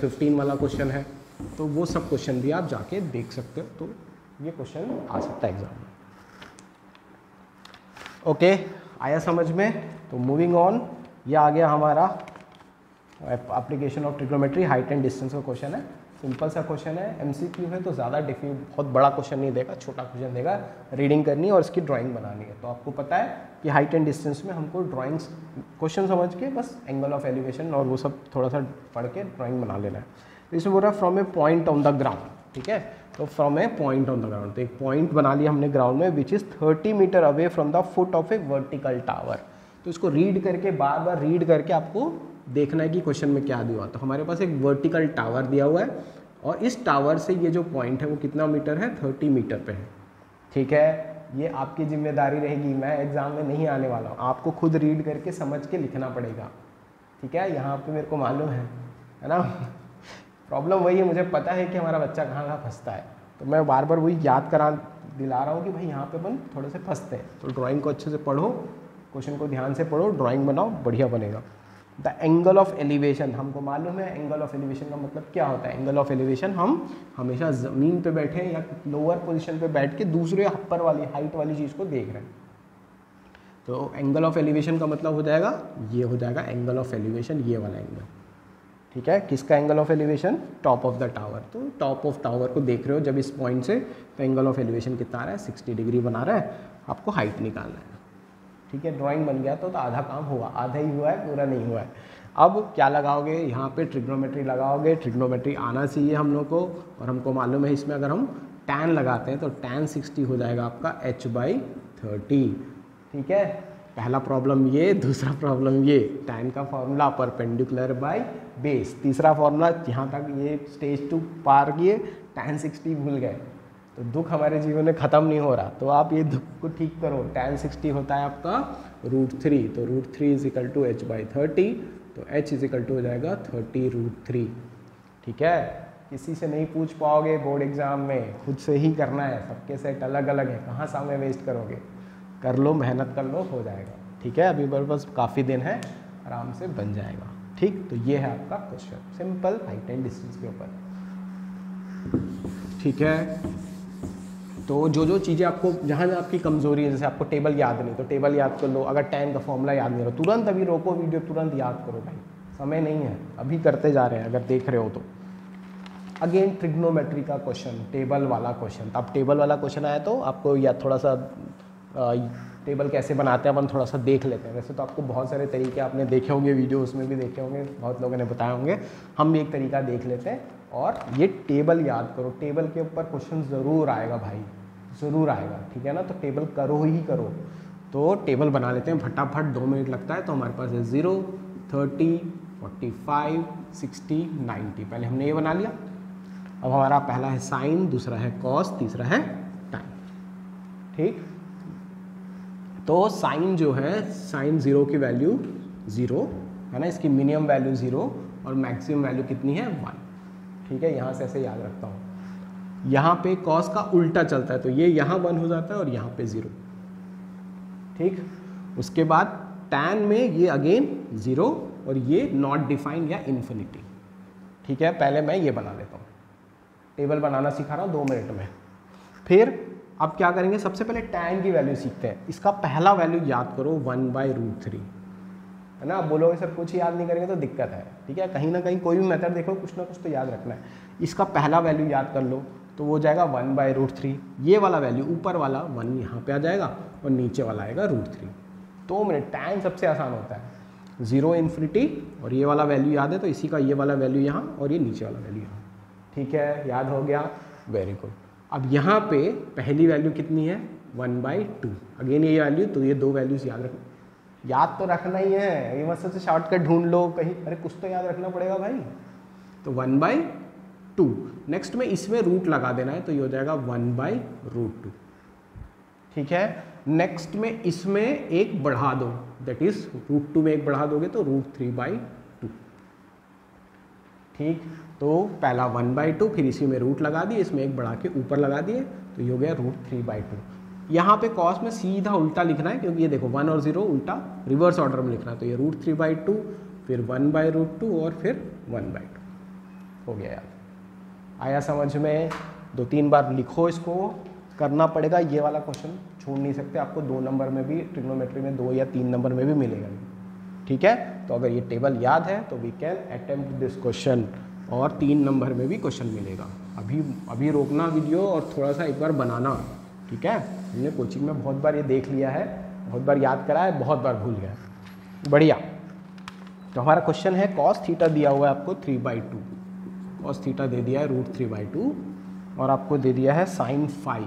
15 वाला क्वेश्चन है, तो वो सब क्वेश्चन भी आप जाके देख सकते हो। तो ये क्वेश्चन आ सकता है एग्जाम में। ओके, आया समझ में। तो मूविंग ऑन, ये आ गया हमारा application of trigonometry, height and distance का क्वेश्चन है। सिंपल सा क्वेश्चन है, एमसीक्यू है तो ज़्यादा बहुत बड़ा क्वेश्चन नहीं देगा, छोटा क्वेश्चन देगा, रीडिंग करनी है और इसकी ड्राइंग बनानी है। तो आपको पता है कि हाइट एंड डिस्टेंस में हमको ड्राइंग्स क्वेश्चन समझ के बस एंगल ऑफ एलिवेशन और वो सब थोड़ा सा पढ़ के ड्राइंग बना लेना है। तो इसमें बोल रहा है from a point on the ground, ठीक है। तो from a point on the ground, तो एक पॉइंट बना लिया हमने ग्राउंड में, which is 30 metre away from the foot of a vertical tower. तो इसको रीड करके, बार बार रीड करके आपको देखना है कि क्वेश्चन में क्या दिया हुआ। तो हमारे पास एक वर्टिकल टावर दिया हुआ है और इस टावर से ये जो पॉइंट है वो कितना मीटर है, 30 मीटर पे है, ठीक है। ये आपकी जिम्मेदारी रहेगी, मैं एग्जाम में नहीं आने वाला हूँ, आपको खुद रीड करके समझ के लिखना पड़ेगा, ठीक है। यहाँ पे मेरे को मालूम है ना। प्रॉब्लम वही है, मुझे पता है कि हमारा बच्चा कहाँ कहाँ फंसता है, तो मैं बार बार वही याद दिला रहा हूँ कि भाई यहाँ पे अपन थोड़े से फंसते हैं। तो ड्राइंग को अच्छे से पढ़ो, क्वेश्चन को ध्यान से पढ़ो, ड्राइंग बनाओ, बढ़िया बनेगा। द एंगल ऑफ एलिवेशन, हमको मालूम है एंगल ऑफ एलिवेशन का मतलब क्या होता है। एंगल ऑफ एलिवेशन, हम हमेशा ज़मीन पे बैठे हैं या लोअर पोजीशन पे बैठ के दूसरे अपर वाली हाइट वाली चीज़ को देख रहे हैं। तो एंगल ऑफ एलिवेशन का मतलब हो जाएगा, ये हो जाएगा एंगल ऑफ एलिवेशन, ये वाला एंगल, ठीक है। किसका angle of elevation, top of the tower. तो टॉप ऑफ टावर को देख रहे हो जब इस पॉइंट से, तो एंगल ऑफ एलिवेशन कितना आ रहा है, 60 डिग्री बना रहा है। आपको हाइट निकालना है, ठीक है। ड्राइंग बन गया तो आधा काम हुआ, आधा ही हुआ है, पूरा नहीं हुआ है। अब क्या लगाओगे, यहाँ पे ट्रिग्नोमेट्री लगाओगे। ट्रिग्नोमेट्री आना चाहिए हम लोग को, और हमको मालूम है इसमें अगर हम tan लगाते हैं तो tan 60 हो जाएगा आपका h/30, ठीक है। पहला प्रॉब्लम ये, दूसरा प्रॉब्लम ये, tan का फॉर्मूला परपेंडिकुलर बाय बेस, तीसरा फॉर्मूला यहाँ तक ये स्टेज 2 पार किए, tan 60 भूल गए, तो दुख हमारे जीवन में ख़त्म नहीं हो रहा। तो आप ये दुख को ठीक करो। tan 60 होता है आपका √3, तो √3 इज इक्वल टू h/30, तो h इज इक्वल टू हो जाएगा 30√3, ठीक है। किसी से नहीं पूछ पाओगे बोर्ड एग्जाम में, खुद से ही करना है, सबके सेट अलग अलग है, कहाँ समय वेस्ट करोगे, कर लो, मेहनत कर लो, हो जाएगा, ठीक है। अभी मेरे पास काफ़ी दिन है, आराम से बन जाएगा, ठीक। तो ये है आपका question, simple height and distance के ऊपर, ठीक है। तो जो चीज़ें आपको, जहाँ आपकी कमज़ोरी है, जैसे आपको टेबल याद नहीं, तो टेबल याद कर लो। अगर tan का फॉर्मूला याद नहीं हो, तुरंत अभी रोको वीडियो, तुरंत याद करो भाई, समय नहीं है, अभी करते जा रहे हैं अगर देख रहे हो तो। अगेन ट्रिग्नोमेट्री का क्वेश्चन, टेबल वाला क्वेश्चन। अब टेबल वाला क्वेश्चन आया तो आपको या थोड़ा सा टेबल कैसे बनाते हैं अपन थोड़ा सा देख लेते हैं। वैसे तो आपको बहुत सारे तरीके आपने देखे होंगे, वीडियो उसमें भी देखे होंगे, बहुत लोगों ने बताए होंगे, हम भी एक तरीका देख लेते हैं। और ये टेबल याद करो, टेबल के ऊपर क्वेश्चन ज़रूर आएगा भाई, ज़रूर आएगा, ठीक है ना। तो टेबल करो ही करो। तो टेबल बना लेते हैं फटाफट, 2 मिनट लगता है। तो हमारे पास है 0, 30, 45, 60, 90। पहले हमने ये बना लिया। अब हमारा पहला है साइन, दूसरा है कॉस, तीसरा है टाइम, ठीक। तो साइन जो है, साइन 0 की वैल्यू 0 है ना, इसकी मिनिमम वैल्यू 0 और मैक्सिमम वैल्यू कितनी है 1, ठीक है। यहाँ से ऐसे याद रखता हूँ। यहाँ पे कॉस का उल्टा चलता है, तो ये यहाँ 1 हो जाता है और यहाँ पे 0, ठीक। उसके बाद tan में ये अगेन 0 और ये नॉट डिफाइंड या इन्फिनिटी, ठीक है। पहले मैं ये बना लेता हूँ, टेबल बनाना सिखा रहा हूँ 2 मिनट में। फिर अब क्या करेंगे, सबसे पहले tan की वैल्यू सीखते हैं। इसका पहला वैल्यू याद करो 1/√3, है ना। आप बोलोगे सर कुछ याद नहीं करेंगे तो दिक्कत है, ठीक है। कहीं ना कहीं कोई भी मेथड देखो, कुछ ना कुछ तो याद रखना है। इसका पहला वैल्यू याद कर लो, तो वो हो जाएगा 1/√3। ये वाला वैल्यू ऊपर वाला 1 यहाँ पे आ जाएगा और नीचे वाला आएगा √3। 2 मिनट। tan सबसे आसान होता है, 0 इन्फिनिटी और ये वाला वैल्यू याद है तो इसी का ये वाला वैल्यू यहाँ और ये नीचे वाला वैल्यू यहाँ। ठीक है, याद हो गया, वेरी गुड। अब यहाँ पे पहली वैल्यू कितनी है 1/2। अगेन ये वैल्यू, तो ये दो वैल्यूज याद रखना, याद तो रखना ही है, ये मत से शॉर्टकट ढूंढ लो कहीं, अरे कुछ तो याद रखना पड़ेगा भाई। तो 1/2। नेक्स्ट में इसमें रूट लगा देना है तो ये हो जाएगा 1/√2। ठीक है, नेक्स्ट में इसमें एक बढ़ा दो, दैट इज √2 में एक बढ़ा दोगे तो √3/2। ठीक, तो पहला 1/2, फिर इसी में रूट लगा दिए, इसमें एक बढ़ा के ऊपर लगा दिए तो ये हो गया √3/2। यहाँ पे कॉस में सीधा उल्टा लिखना है क्योंकि ये देखो 1 और 0 उल्टा रिवर्स ऑर्डर में लिखना है, तो ये √3/2 फिर 1/√2 और फिर 1/2 हो गया। यार आया समझ में? 2-3 बार लिखो, इसको करना पड़ेगा, ये वाला क्वेश्चन छोड़ नहीं सकते, आपको 2 नंबर में भी ट्रिग्नोमेट्री में 2 या 3 नंबर में भी मिलेगा। ठीक है, तो अगर ये टेबल याद है तो we can attempt this question, और 3 नंबर में भी क्वेश्चन मिलेगा। अभी रोकना वीडियो और थोड़ा सा एक बार बनाना। ठीक है, हमने कोचिंग में बहुत बार ये देख लिया है, बहुत बार याद करा है, बहुत बार भूल गया। बढ़िया, तो हमारा क्वेश्चन है कॉस थीटा दिया हुआ है आपको 3/2, कॉस थीटा दे दिया है √3/2 और आपको दे दिया है साइन फाई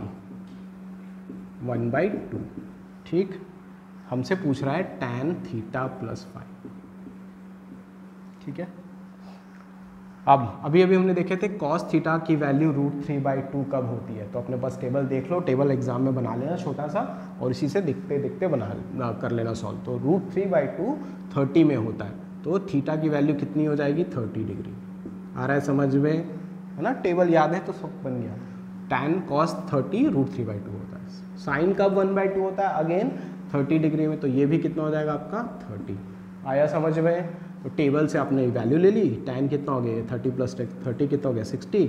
1/2। ठीक, हमसे पूछ रहा है tan थीटा प्लस फाई। ठीक है, अब अभी हमने देखे थे cos थीटा की वैल्यू √3/2 कब होती है, तो अपने पास टेबल देख लो, टेबल एग्जाम में बना लेना छोटा सा और इसी से देखते देखते कर लेना सॉल्व। तो √3/2 30 में होता है, तो थीटा की वैल्यू कितनी हो जाएगी 30 डिग्री। आ रहा है समझ में, है ना? टेबल याद है तो सब बन गया। tan cos 30 √3/2 होता है। साइन कब 1/2 होता है, अगेन 30 डिग्री में, तो ये भी कितना हो जाएगा आपका 30। आया समझ में? तो टेबल से आपने वैल्यू ले ली, tan कितना हो गया 30 प्लस 30 कितना हो गया 60,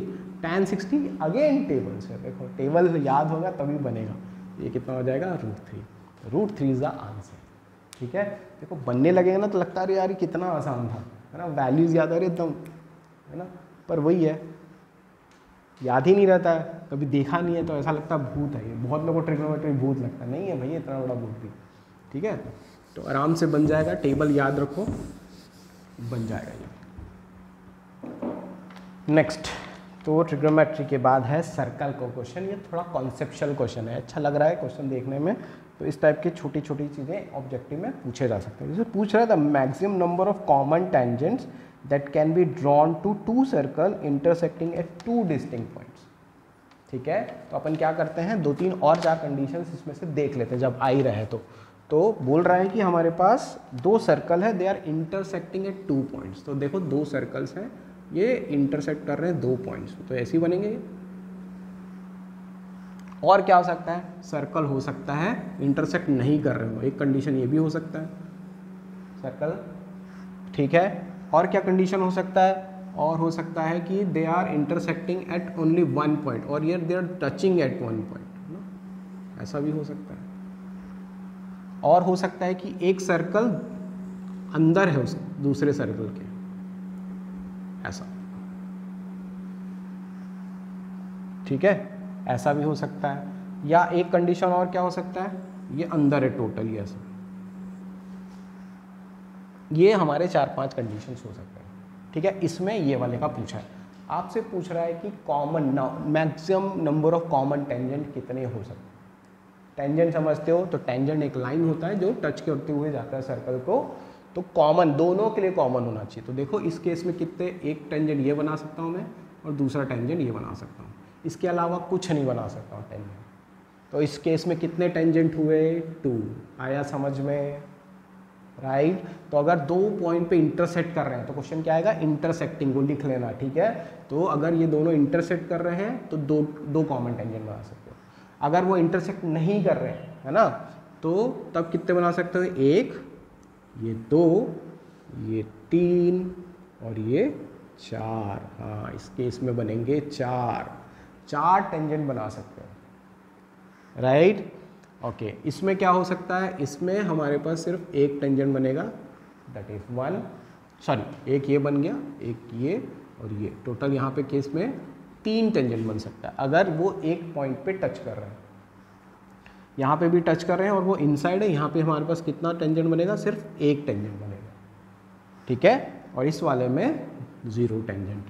tan 60 अगेन टेबल से, देखो टेबल याद होगा तभी बनेगा। ये कितना हो जाएगा √3 इज द आंसर। ठीक है, देखो बनने लगेगा ना तो लगता है यार कितना आसान था, है ना? वैल्यूज याद आ रही एकदम, है ना? पर वही है, याद ही नहीं रहता है, कभी देखा नहीं है तो ऐसा लगता है भूत है ये। बहुत लोगों को ट्रिग्नोमेट्री भूत लगता है, नहीं है भैया इतना बड़ा भूत भी। ठीक है, तो आराम से बन जाएगा, टेबल याद रखो, बन जाएगा ये। नेक्स्ट, तो ट्रिग्नोमेट्री के बाद है सर्कल को क्वेश्चन। ये थोड़ा कॉन्सेप्चुअल क्वेश्चन है, अच्छा लग रहा है क्वेश्चन देखने में, तो इस टाइप की छोटी छोटी चीज़ें ऑब्जेक्टिव में पूछे जा सकते हैं। जैसे पूछ रहा है the maximum number of common tangents that can be drawn to 2 circle intersecting at 2 distinct points. ठीक है, तो अपन क्या करते हैं, 2-3 और 4 कंडीशंस इसमें से देख लेते हैं जब आ ही रहे तो बोल रहा है कि हमारे पास 2 सर्कल है, they are intersecting at 2 points. तो देखो 2 सर्कल्स हैं, ये इंटरसेक्ट कर रहे हैं 2 पॉइंट्स, तो ऐसे ही बनेंगे। और क्या हो सकता है, सर्कल हो सकता है इंटरसेक्ट नहीं कर रहे हो, एक कंडीशन ये भी हो सकता है सर्कल। ठीक है, और क्या कंडीशन हो सकता है, और हो सकता है कि they are intersecting at only 1 point और ये they are touching at 1 point, ऐसा भी हो सकता है। और हो सकता है कि एक सर्कल अंदर है उस दूसरे सर्कल के, ऐसा। ठीक है, ऐसा भी हो सकता है। या एक कंडीशन और क्या हो सकता है, ये अंदर है टोटली ऐसा। ये हमारे 4-5 कंडीशंस हो सकते हैं। ठीक है, इसमें ये वाले का पूछा है, आपसे पूछ रहा है कि common maximum number of common tangent कितने हो सकते हैं। टेंजेंट समझते हो, तो टेंजेंट एक लाइन होता है जो टच करते हुए जाता है सर्कल को, तो कॉमन दोनों के लिए कॉमन होना चाहिए। तो देखो इस केस में कितने, एक टेंजेंट ये बना सकता हूँ मैं और दूसरा टेंजेंट ये बना सकता हूँ, इसके अलावा कुछ नहीं बना सकता हूँ टेंजेंट। तो इस केस में कितने टेंजेंट हुए 2। आया समझ में, राइट? तो अगर 2 पॉइंट पे इंटरसेक्ट कर रहे हैं तो क्वेश्चन क्या आएगा, इंटरसेक्टिंग को लिख लेना। ठीक है, तो अगर ये दोनों इंटरसेक्ट कर रहे हैं तो दो कॉमन टेंजेंट बना सकते हो। अगर वो इंटरसेक्ट नहीं कर रहे हैं, है ना, तो तब कितने बना सकते हो, 1, ये 2, ये 3 और ये 4। हाँ, इस केस में बनेंगे 4 टेंजेंट बना सकते हो, राइट? ओके, इसमें क्या हो सकता है, इसमें हमारे पास सिर्फ एक टेंजेंट बनेगा, दैट इज 1, सॉरी एक ये बन गया, एक ये और ये, टोटल यहाँ पे केस में 3 टेंजेंट बन सकता है अगर वो एक पॉइंट पे टच कर रहे हैं। यहाँ पे भी टच कर रहे हैं और वो इनसाइड है, यहाँ पे हमारे पास कितना टेंजेंट बनेगा, सिर्फ एक टेंजेंट बनेगा, ठीक है। और इस वाले में 0 टेंजेंट,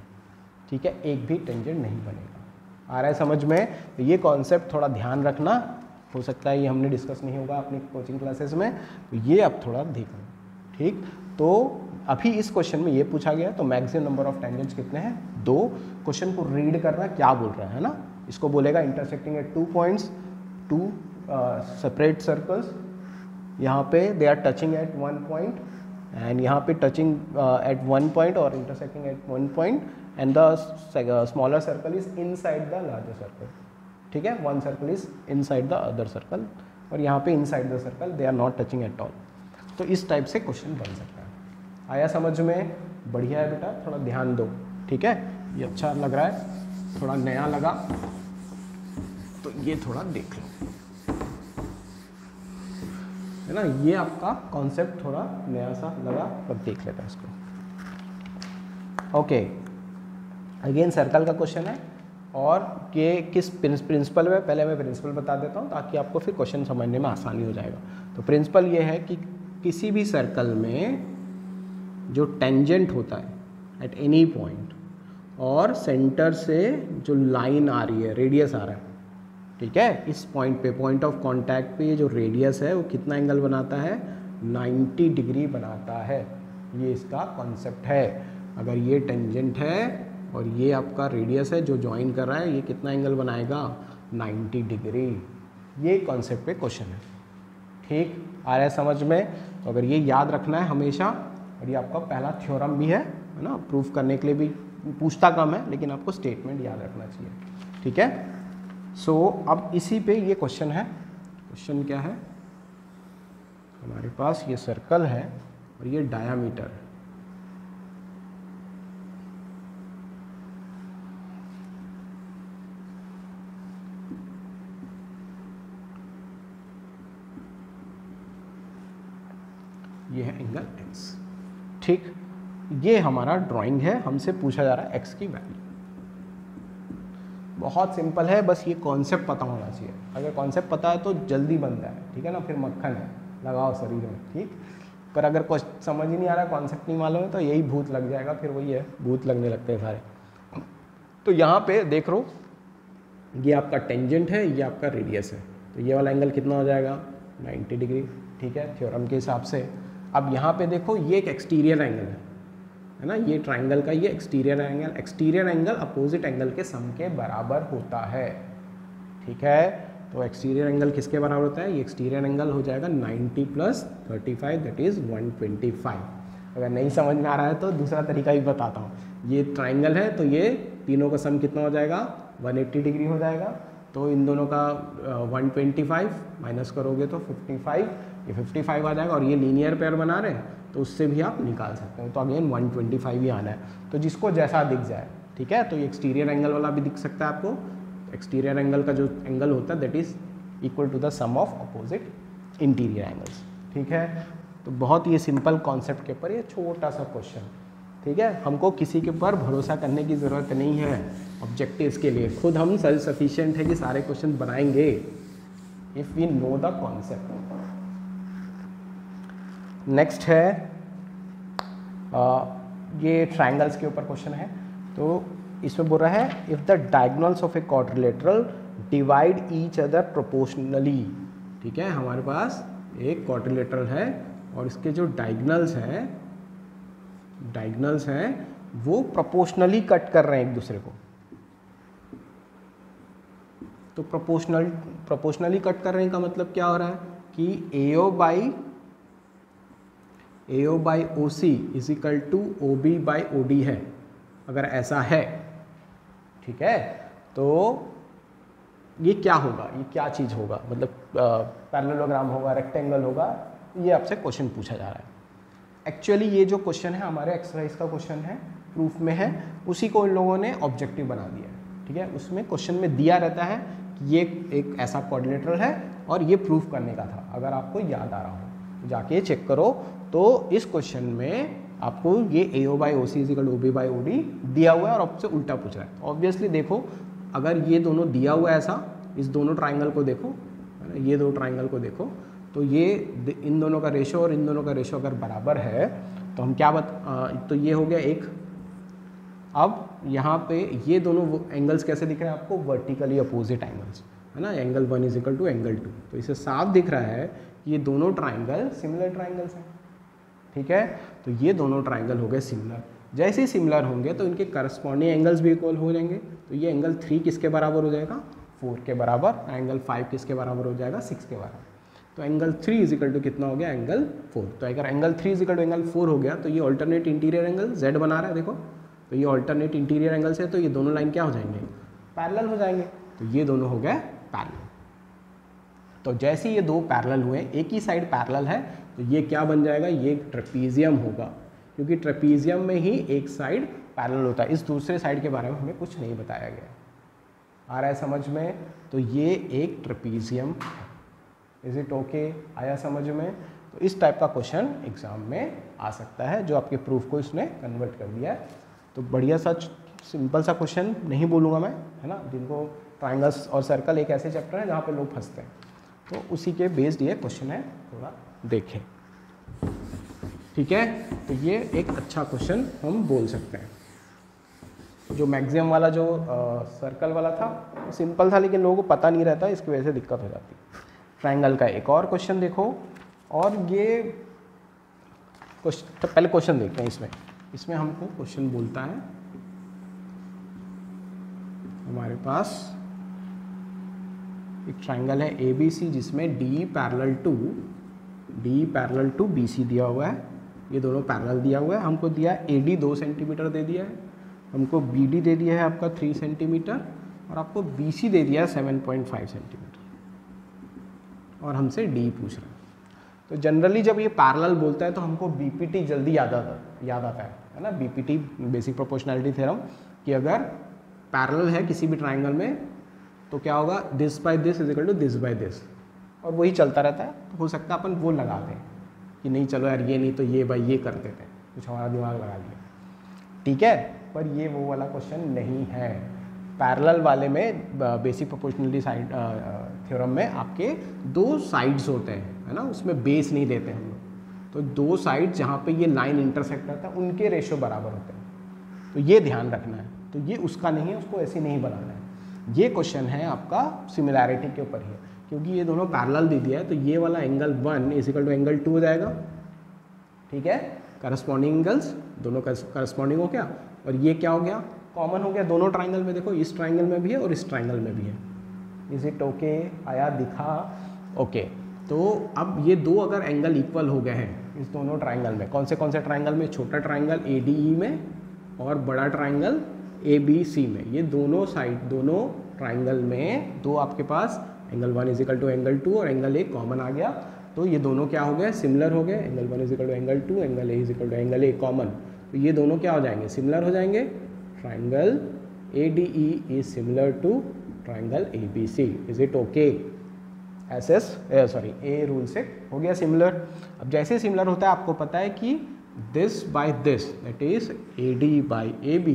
ठीक है, एक भी टेंजेंट नहीं बनेगा। आ रहा है समझ में? ये कॉन्सेप्ट थोड़ा ध्यान रखना, हो सकता है ये हमने डिस्कस नहीं होगा अपनी कोचिंग क्लासेस में, तो ये अब थोड़ा देखना, ठीक। तो अभी इस क्वेश्चन में ये पूछा गया, तो मैक्सिमम नंबर ऑफ टेंजेंट्स कितने हैं, 2। क्वेश्चन को रीड करना क्या बोल रहा है ना, इसको बोलेगा intersecting at 2 points, 2 separate circles, यहाँ पे they are touching at 1 point and यहाँ पे टचिंग एट 1 पॉइंट और intersecting at 1 point and the smaller circle is inside the larger circle, ठीक है। 1 circle is inside the other circle और यहाँ पे inside the circle they are not touching at all. तो इस टाइप से क्वेश्चन बन सकता है। आया समझ में? बढ़िया है बेटा, थोड़ा ध्यान दो, ठीक है। ये अच्छा लग रहा है, थोड़ा नया लगा तो ये थोड़ा देख लो, है ना। ये आपका कॉन्सेप्ट थोड़ा नया सा लगा, पर देख लेते हैं इसको। ओके, अगेन सर्कल का क्वेश्चन है और ये किस प्रिंसिपल में, पहले मैं प्रिंसिपल बता देता हूँ ताकि आपको फिर क्वेश्चन समझने में आसानी हो जाएगा। तो प्रिंसिपल ये है कि किसी भी सर्कल में जो टेंजेंट होता है एट एनी पॉइंट और सेंटर से जो लाइन आ रही है, रेडियस आ रहा है, ठीक है, इस पॉइंट पे, पॉइंट ऑफ कांटेक्ट पे ये जो रेडियस है वो कितना एंगल बनाता है, 90 डिग्री बनाता है। ये इसका कॉन्सेप्ट है। अगर ये टेंजेंट है और ये आपका रेडियस है जो ज्वाइन कर रहा है, ये कितना एंगल बनाएगा, 90 डिग्री। ये कॉन्सेप्ट पे क्वेश्चन है, ठीक। आ रहा है समझ में? तो अगर ये याद रखना है हमेशा, और ये आपका पहला थ्योरम भी है ना, प्रूफ करने के लिए भी पूछता कम है, लेकिन आपको स्टेटमेंट याद रखना चाहिए, ठीक है। सो अब इसी पे ये क्वेश्चन है। क्वेश्चन क्या है हमारे पास, ये सर्कल है और ये डायामीटर है। ये है एंगल x, ठीक। ये हमारा ड्राइंग है, हमसे पूछा जा रहा है x की वैल्यू। बहुत सिंपल है, बस ये कॉन्सेप्ट पता होना चाहिए। अगर कॉन्सेप्ट पता है तो जल्दी बनता है, ठीक है ना, फिर मक्खन है, लगाओ शरीर में, ठीक। पर अगर कुछ समझ ही नहीं आ रहा, कॉन्सेप्ट नहीं मालूम है, तो यही भूत लग जाएगा, फिर वही है, भूत लगने लगते हैं सारे। तो यहाँ पे देख लो, ये आपका टेंजेंट है, ये आपका रेडियस है, तो ये वाला एंगल कितना हो जाएगा, 90 डिग्री, ठीक है, थ्योरम के हिसाब से। अब यहाँ पे देखो, ये एक एक्सटीरियर एंगल है ना, ये ट्राइंगल का ये exterior angle, exterior angle opposite angle के सम के बराबर होता है, ठीक है। तो एक्सटीरियर एंगल किसके बराबर होता है, ये एक्सटीरियर एंगल हो जाएगा 90 + 35 दैट इज़ 125। अगर नहीं समझ में आ रहा है तो दूसरा तरीका भी बताता हूँ। ये ट्राइंगल है तो ये तीनों का सम कितना हो जाएगा, 180 डिग्री हो जाएगा। तो इन दोनों का 125 माइनस करोगे तो 55, ये 55 आ जाएगा। और ये लीनियर पेयर बना रहे हैं तो उससे भी आप निकाल सकते हो। तो अगेन 125 ही आना है, तो जिसको जैसा दिख जाए, ठीक है। तो ये एक्सटीरियर एंगल वाला भी दिख सकता है आपको। एक्सटीरियर एंगल का जो एंगल होता है that is equal to the sum of opposite interior angles, ठीक है। तो बहुत ये सिंपल कॉन्सेप्ट के ऊपर ये छोटा सा क्वेश्चन, ठीक है। हमको किसी के ऊपर भरोसा करने की ज़रूरत नहीं है ऑब्जेक्टिव्स के लिए, खुद हम सेल्फ सफिशिएंट है कि सारे क्वेश्चन बनाएंगे if we know the concept. Next है ये ट्रायंगल्स के ऊपर क्वेश्चन है। तो इसमें बोल रहा है if the diagonals of a quadrilateral divide each other proportionally, ठीक है। हमारे पास एक क्वाड्रिलेटरल है और इसके जो डायगोनल्स हैं वो प्रोपोर्शनली कट कर रहे हैं एक दूसरे को। तो प्रोपोर्शनली कट कर रहे हैं का मतलब क्या हो रहा है कि AO by OC is equal to OB by OD है। अगर ऐसा है, ठीक है, तो ये क्या होगा, ये क्या चीज़ होगा, मतलब पैरेललोग्राम होगा, रेक्टेंगल होगा, ये आपसे क्वेश्चन पूछा जा रहा है। एक्चुअली ये जो क्वेश्चन है हमारे एक्सरसाइज का क्वेश्चन है, प्रूफ में है, उसी को इन लोगों ने ऑब्जेक्टिव बना दिया है, ठीक है। उसमें क्वेश्चन में दिया रहता है कि ये एक ऐसा क्वाड्रिलेटरल है और ये प्रूफ करने का था। अगर आपको याद आ रहा हो तो जाके चेक करो। तो इस क्वेश्चन में आपको ये AO by OC is equal OB by OD दिया हुआ है और आपसे उल्टा पूछ रहा है। ऑब्वियसली देखो, अगर ये दोनों दिया हुआ है ऐसा, इस दोनों ट्राइंगल को देखो, है ना, ये दो ट्राइंगल को देखो, तो ये इन दोनों का रेशो और इन दोनों का रेशो अगर बराबर है तो हम क्या तो ये हो गया एक। अब यहाँ पे ये दोनों एंगल्स कैसे दिख रहे हैं आपको? वर्टिकली अपोजिट एंगल्स, है ना। एंगल 1 इजिकल टू एंगल 2, तो इसे साफ दिख रहा है कि ये दोनों ट्राइंगल सिमिलर ट्राइंगल्स हैं, ठीक है। तो ये दोनों ट्राइंगल हो गए सिमिलर। जैसे ही सिमिलर होंगे तो इनके करस्पॉन्डिंग एंगल्स भी इक्वल हो जाएंगे। तो ये एंगल 3 किसके बराबर हो जाएगा? 4 के बराबर। एंगल 5 किसके बराबर हो जाएगा? 6 के बराबर। तो एंगल 3 इजिकल टू कितना हो गया? एंगल 4। तो अगर एंगल 3 इजिकल टू एंगल 4 हो गया तो ये ऑल्टरनेट इंटीरियर एंगल Z बना रहा है, देखो। तो ये ऑल्टरनेट इंटीरियर एंगल से, तो ये दोनों लाइन क्या हो जाएंगे? पैरेलल हो जाएंगे। तो ये दोनों हो गए पैरेलल। तो जैसे ये दो पैरेलल हुए, एक ही साइड पैरेलल है, तो ये क्या बन जाएगा? ये ट्रेपीजियम होगा, क्योंकि ट्रेपीजियम में ही एक साइड पैरेलल होता है। इस दूसरे साइड के बारे में हमें कुछ नहीं बताया गया। आ रहा है समझ में? तो ये एक ट्रेपीजियम है। Is it okay? आया समझ में? तो इस टाइप का क्वेश्चन एग्जाम में आ सकता है, जो आपके प्रूफ को इसने कन्वर्ट कर दिया है। तो बढ़िया सा सिंपल सा क्वेश्चन नहीं बोलूँगा मैं, है ना, जिनको ट्राइंगल्स और सर्कल एक ऐसे चैप्टर है जहाँ पे लोग फंसते हैं, तो उसी के बेस्ड ये क्वेश्चन है, थोड़ा देखें, ठीक है। तो ये एक अच्छा क्वेश्चन हम बोल सकते हैं। जो मैक्सिमम वाला जो सर्कल वाला था सिंपल था, लेकिन लोगों को पता नहीं रहता, इसकी वजह से दिक्कत हो जाती है। ट्राइंगल का एक और क्वेश्चन देखो, और ये तो पहले क्वेश्चन देखते हैं। इसमें हमको क्वेश्चन बोलता है, हमारे पास एक ट्राइंगल है ABC जिसमें D पैरेलल टू BC दिया हुआ है। ये दोनों पैरेलल दिया हुआ है। हमको दिया AD 2 सेंटीमीटर दे दिया है, हमको BD दे दिया है आपका 3 सेंटीमीटर, और आपको BC दे दिया है 7.5 सेंटीमीटर, और हमसे D पूछ रहा है। तो जनरली जब ये पैरेलल बोलता है तो हमको BPT जल्दी याद आता है ना, BPT बेसिक प्रोपोर्शनैलिटी थ्योरम, कि अगर पैरेलल है किसी भी ट्राइंगल में तो क्या होगा? This by this is equal to this by this, और वही चलता रहता है। तो हो सकता है अपन वो लगा दें कि नहीं चलो यार ये नहीं तो ये बाय ये कर देते हैं, कुछ हमारा दिमाग लगा लिया, ठीक है। पर ये वो वाला क्वेश्चन नहीं है। पैरेलल वाले में बेसिक प्रोपोर्शनलिटी साइड थ्योरम में आपके दो साइड्स होते हैं, है ना, उसमें बेस नहीं देते हम लोग। तो दो साइड जहाँ पे ये लाइन इंटरसेक्ट करता है उनके रेशो बराबर होते हैं, तो ये ध्यान रखना है। तो ये उसका नहीं है, उसको ऐसे नहीं बनाना है। ये क्वेश्चन है आपका सिमिलैरिटी के ऊपर ही है, क्योंकि ये दोनों पैरेलल दे दिया है, तो ये वाला angle 1 is equal to angle 2 हो जाएगा, ठीक है। करस्पॉन्डिंग एंगल्स दोनों करस्पॉन्डिंग हो गया, और ये क्या हो गया? कॉमन हो गया दोनों ट्राइंगल में। देखो इस ट्राइंगल में भी है और इस ट्राइंगल में भी है। Is it okay? आया दिखा? ओके। तो अब ये दो अगर एंगल इक्वल हो गए हैं इस दोनों ट्राइंगल में, कौन से ट्राइंगल में? छोटा ट्राइंगल ADE में और बड़ा ट्राइंगल ABC में। ये दोनों साइड, दोनों ट्राइंगल में दो आपके पास angle 1 is equal to angle 2 और एंगल A कॉमन आ गया, तो ये दोनों क्या हो गए? सिमिलर हो गए। Angle 1 is equal to angle 2, angle A is equal to angle A common, तो ये दोनों क्या हो जाएंगे? सिमिलर हो जाएंगे। Triangle ADE is similar to triangle ABC। Is it okay? A rule से हो गया सिमिलर। अब जैसे सिमिलर होता है आपको पता है कि this by this, that is AD by AB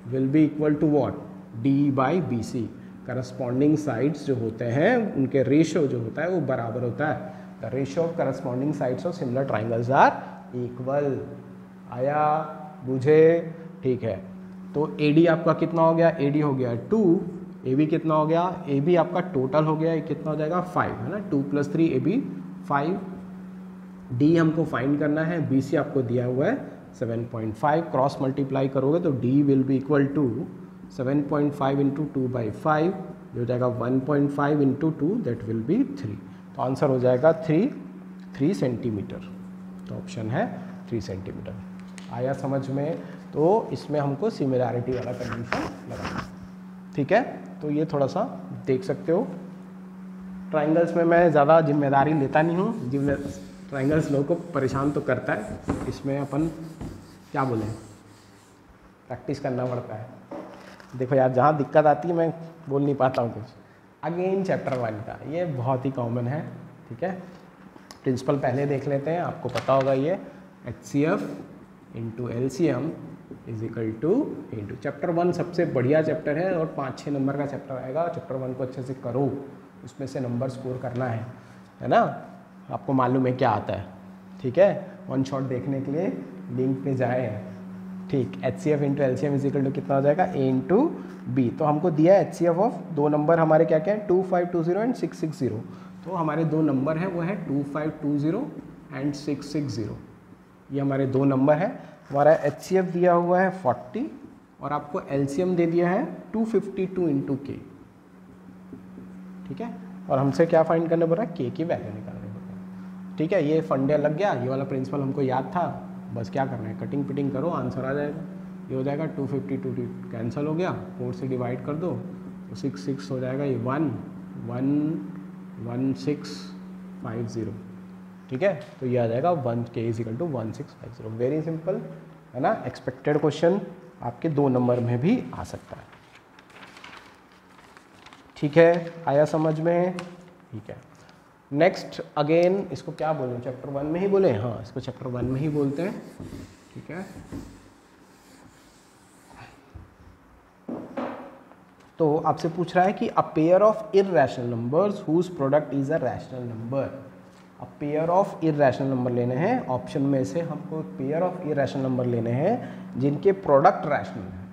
will be equal to what? D by BC। Corresponding sides जो होते हैं उनके रेशो जो होता है वो बराबर होता है। The ratio of corresponding sides of similar triangles are equal. आया बुझे? ठीक है। तो AD आपका कितना हो गया? AD हो गया 2, AB कितना हो गया? AB आपका टोटल हो गया, कितना हो जाएगा? 5, है ना। 2 + 3 AB 5। D हमको फाइंड करना है, BC आपको दिया हुआ है 7.5। क्रॉस मल्टीप्लाई करोगे तो D will be equal to 7.5 into 2/5, जो हो जाएगा 1.5 इंटू 2, दैट विल बी 3। तो आंसर हो जाएगा 3 सेंटीमीटर। तो ऑप्शन है 3 सेंटीमीटर। आया समझ में? तो इसमें हमको सिमिलैरिटी वाला कंडीशन लगाना, ठीक है। तो ये थोड़ा सा देख सकते हो। ट्राइंगल्स में मैं ज़्यादा जिम्मेदारी लेता नहीं हूँ, ट्राइंगल्स लोगों को परेशान तो करता है, इसमें अपन क्या बोलें, प्रैक्टिस करना पड़ता है। देखो यार, जहाँ दिक्कत आती है मैं बोल नहीं पाता हूँ कुछ। अगेन चैप्टर 1 का, ये बहुत ही कॉमन है, ठीक है। प्रिंसिपल पहले देख लेते हैं, आपको पता होगा ये HCF into LCM is equal two into chapter 1 सबसे बढ़िया चैप्टर है और 5-6 नंबर का चैप्टर आएगा। चैप्टर 1 को अच्छे से करो, उसमें से नंबर स्कोर करना है ना। आपको मालूम है क्या आता है, ठीक है। वन शॉट देखने के लिए लिंक पे जाए, ठीक। HCF into LCM is equal to कितना हो जाएगा, A इंटू B। तो हमको दिया है HCF ऑफ दो नंबर हमारे क्या क्या है, 2520 एंड 660। तो हमारे दो नंबर है वो है 2520 एंड 660। ये हमारे दो नंबर है। हमारा HCF दिया हुआ है 40 और आपको LCM दे दिया है 252 इंटू K, ठीक है। और हमसे क्या फाइंड करना पड़ रहा है, K की वैल्यू निकालनी पड़ रही है, ठीक है। ये फंडे लग गया, ये वाला प्रिंसिपल हमको याद था। बस क्या करना है, कटिंग पिटिंग करो, आंसर आ जाएगा। ये हो जाएगा 252 कैंसिल हो गया, 4 से डिवाइड कर दो तो 6 हो जाएगा, ये 11650, ठीक है। तो ये आ जाएगा 1K is equal to 1650। Very simple है ना। एक्सपेक्टेड क्वेश्चन आपके 2 नंबर में भी आ सकता है, ठीक है। आया समझ में, ठीक है। नेक्स्ट अगेन इसको क्या बोलें, चैप्टर 1 में ही बोले, हाँ इसको चैप्टर 1 में ही बोलते हैं, ठीक है। तो आपसे पूछ रहा है कि a pair of irrational numbers whose product is a rational number. A pair of irrational number लेने हैं, ऑप्शन में से हमको पेयर ऑफ इररेशनल नंबर लेने हैं जिनके प्रोडक्ट रैशनल है,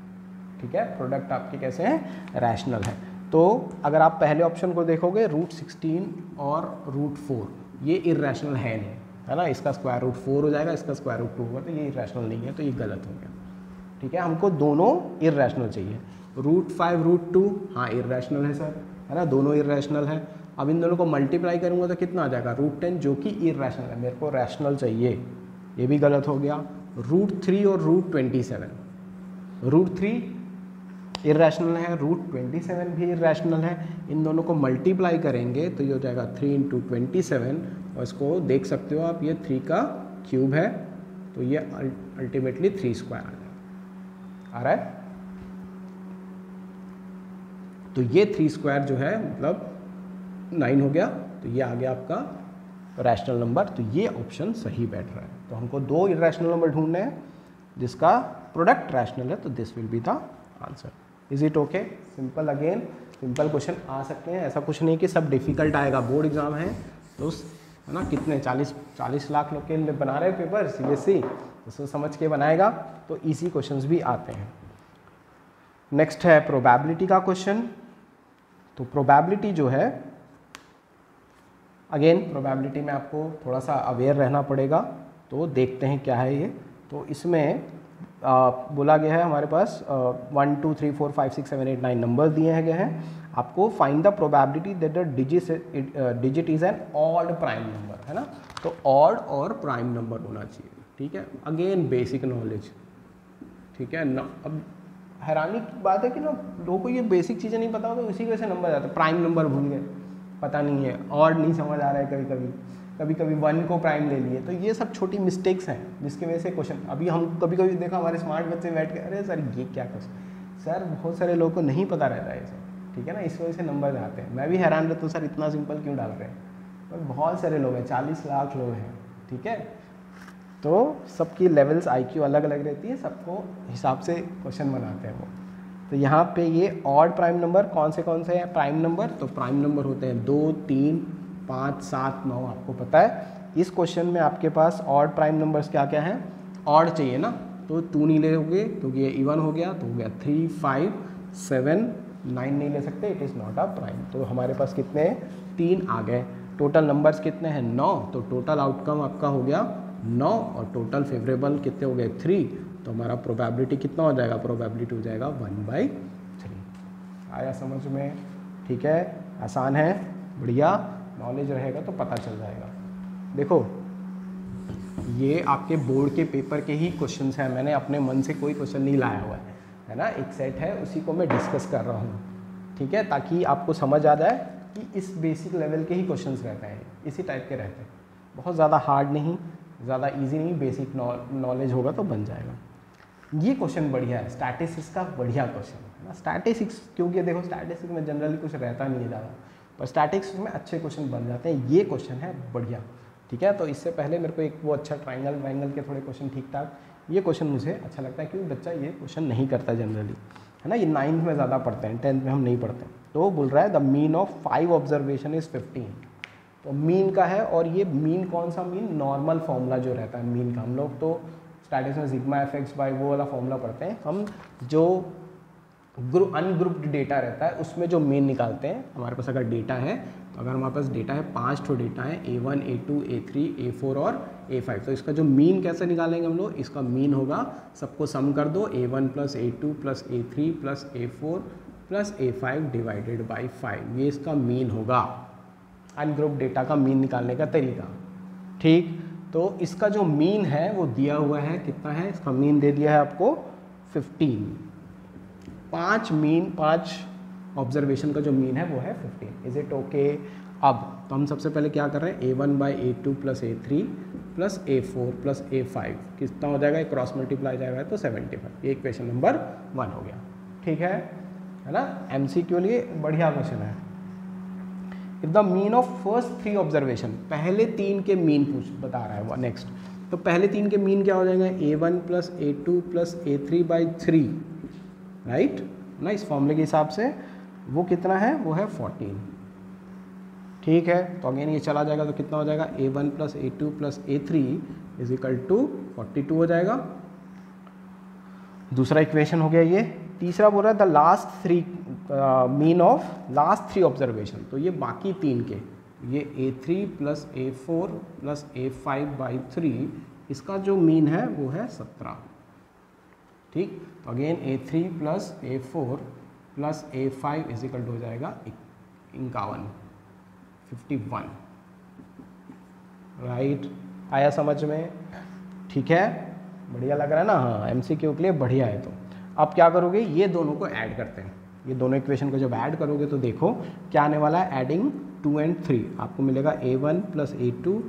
ठीक है। प्रोडक्ट आपके कैसे हैं, रैशनल है। तो अगर आप पहले ऑप्शन को देखोगे, √16 और √4 ये इररेशनल है नहीं, है ना। इसका स्क्वायर रूट 4 हो जाएगा, इसका स्क्वायर रूट 2 होगा, तो ये इररेशनल नहीं है, तो ये गलत हो गया, ठीक है। हमको दोनों इररेशनल चाहिए। √5 √2 हाँ इररेशनल है सर, है ना, दोनों इररेशनल है। अब इन दोनों को मल्टीप्लाई करूँगा तो कितना आ जाएगा, √10 जो कि इररेशनल है, मेरे को रैशनल चाहिए, ये भी गलत हो गया। √3 और √27, √3 इररेशनल है, √27 भी इररेशनल है। इन दोनों को मल्टीप्लाई करेंगे तो ये हो जाएगा 3 इंटू 27, और इसको देख सकते हो आप, ये 3 का क्यूब है, तो ये अल्टीमेटली 3 स्क्वायर आ रहा है। तो ये 3 स्क्वायर जो है मतलब 9 हो गया, तो ये आ गया आपका रैशनल नंबर। तो ये ऑप्शन सही बैठ रहा है। तो हमको 2 इररेशनल नंबर ढूंढने हैं जिसका प्रोडक्ट रैशनल है, तो this will be the answer. Is it okay, simple. Again simple question आ सकते हैं, ऐसा कुछ नहीं कि सब डिफिकल्ट आएगा। बोर्ड एग्जाम है तो है ना, कितने 40 लाख लोग के लिए बना रहे पेपर CBSE, तो समझ के बनाएगा तो इजी क्वेश्चंस भी आते हैं। नेक्स्ट है प्रोबेबिलिटी का क्वेश्चन। तो प्रोबेबिलिटी जो है, अगेन प्रोबेबिलिटी में आपको थोड़ा सा अवेयर रहना पड़ेगा। तो देखते हैं क्या है ये। तो इसमें बोला गया है हमारे पास 1 2 3 4 5 6 7 8 9 नंबर दिए गए हैं। आपको find the probability that the digit is an odd prime number, है ना। तो ऑड और प्राइम नंबर होना चाहिए, ठीक है। अगेन बेसिक नॉलेज, ठीक है ना। अब हैरानी की बात है कि ना लोगों को ये बेसिक चीज़ें नहीं पता हो, तो इसी वजह से नंबर जाता है। प्राइम नंबर भूल गए, पता नहीं है, ऑड नहीं समझ आ रहा है, कभी कभी 1 को प्राइम ले लिए। तो ये सब छोटी मिस्टेक्स हैं जिसकी वजह से क्वेश्चन, अभी हम कभी कभी देखा हमारे स्मार्ट बच्चे बैठ के, अरे सर ये क्या क्वेश्चन, सर बहुत सारे लोगों को नहीं पता रहता है ये सब, ठीक है ना। इस वजह से नंबर जाते हैं। मैं भी हैरान रहता हूँ सर इतना सिंपल क्यों डाल रहे हैं, पर बहुत सारे लोग हैं, 40 लाख लोग हैं, ठीक है। तो सबकी लेवल्स IQ अलग अलग रहती है, सबको हिसाब से क्वेश्चन बनाते हैं वो। तो यहाँ पे ये ऑड प्राइम नंबर कौन से हैं प्राइम नंबर, तो प्राइम नंबर होते हैं 2 3 5 7 9, आपको पता है। इस क्वेश्चन में आपके पास ऑड प्राइम नंबर्स क्या क्या हैं, ऑड चाहिए ना, तो 2 नहीं लोगे तो ये इवन हो गया, तो हो गया 3 5 7 9 नहीं ले सकते, it is not a prime. तो हमारे पास कितने हैं, 3 आ गए। टोटल नंबर्स कितने हैं, 9, तो टोटल आउटकम आपका हो गया 9, और टोटल फेवरेबल कितने हो गए, 3। तो हमारा प्रोबेबिलिटी कितना हो जाएगा, प्रोबेबिलिटी हो जाएगा 1/3। आया समझ में, ठीक है। आसान है, बढ़िया, नॉलेज रहेगा तो पता चल जाएगा। देखो ये आपके बोर्ड के पेपर के ही क्वेश्चंस हैं, मैंने अपने मन से कोई क्वेश्चन नहीं लाया हुआ है ना। एक सेट है, उसी को मैं डिस्कस कर रहा हूँ, ठीक है, ताकि आपको समझ आ जाए कि इस बेसिक लेवल के ही क्वेश्चंस रहते हैं, इसी टाइप के रहते हैं, बहुत ज़्यादा हार्ड नहीं, ज़्यादा इजी नहीं, बेसिक नॉलेज होगा तो बन जाएगा। ये क्वेश्चन बढ़िया है, स्टैटिस्टिक्स का बढ़िया क्वेश्चन है ना। स्टैटिस्टिक्स क्योंकि देखो स्टैटिस्टिक्स में जनरली कुछ रहता नहीं है ज़्यादा, पर स्टैटिस्टिक्स में अच्छे क्वेश्चन बन जाते हैं। ये क्वेश्चन है बढ़िया, ठीक है। तो इससे पहले मेरे को एक वो अच्छा ट्राइंगल के थोड़े क्वेश्चन ठीक ठाक, ये क्वेश्चन मुझे अच्छा लगता है क्योंकि बच्चा ये क्वेश्चन नहीं करता जनरली, है ना, ये 9th में ज़्यादा पढ़ते हैं, 10th में हम नहीं पढ़ते। तो बोल रहा है the mean of 5 observation is 15। तो मीन का है, और ये मीन कौन सा मीन, नॉर्मल फॉर्मूला जो रहता है मीन का, हम लोग तो स्टैटिस्टिक्स में सिग्मा एफएक्स बाय वो वाला फॉर्मूला पढ़ते हैं, हम जो अनग्रुप्ड डेटा रहता है उसमें जो मीन निकालते हैं। हमारे पास अगर डेटा है, तो अगर हमारे पास डेटा है 5 ठो डेटा है, A1 A2 A3 A4 और A5, तो इसका जो मीन कैसे निकालेंगे हम लोग, इसका मीन होगा, सबको सम कर दो, A1 + A2 + A3 + A4 + A5 divided by 5, ये इसका मीन होगा, अनग्रुप्ड डेटा का मीन निकालने का तरीका। ठीक, तो इसका जो मीन है वो दिया हुआ है, कितना है, इसका मीन दे दिया है आपको 15। 5 ऑब्जर्वेशन का जो मीन है वो है 15। Is it okay? अब तो हम सबसे पहले क्या कर रहे हैं, A1/A2 + A3 + A4 + A5 कितना हो जाएगा, क्रॉस मल्टीप्लाई जाएगा तो 75। ये क्वेश्चन नंबर 1 हो गया। ठीक है ना, MCQ लिए बढ़िया क्वेश्चन है। If the mean of first 3 observation, पहले 3 के मीन बता रहा है वो। नेक्स्ट, तो पहले 3 के मीन क्या हो जाएगा, A1 + A2 + A3/3, राइट ना, इस फॉर्मूले के हिसाब से वो कितना है, वो है 14। ठीक है, तो अगेन ये चला जाएगा तो कितना हो जाएगा, A1 + A2 + A3 = 42 हो जाएगा। दूसरा इक्वेशन हो गया ये। तीसरा बोल रहा है the last 3 mean of last 3 observation, तो ये बाकी 3 के, ये A3 + A4 + A5/3, इसका जो मीन है वो है 17। ठीक, तो अगेन A3 + A4 + A5 = हो जाएगा 51, 51, राइट। आया समझ में? ठीक है, बढ़िया लग रहा है ना, हाँ, MCQ के लिए बढ़िया है। तो अब क्या करोगे, ये दोनों को ऐड करते हैं, ये दोनों इक्वेशन को जब ऐड करोगे तो देखो क्या आने वाला है, एडिंग 2 और 3 आपको मिलेगा A1 + A2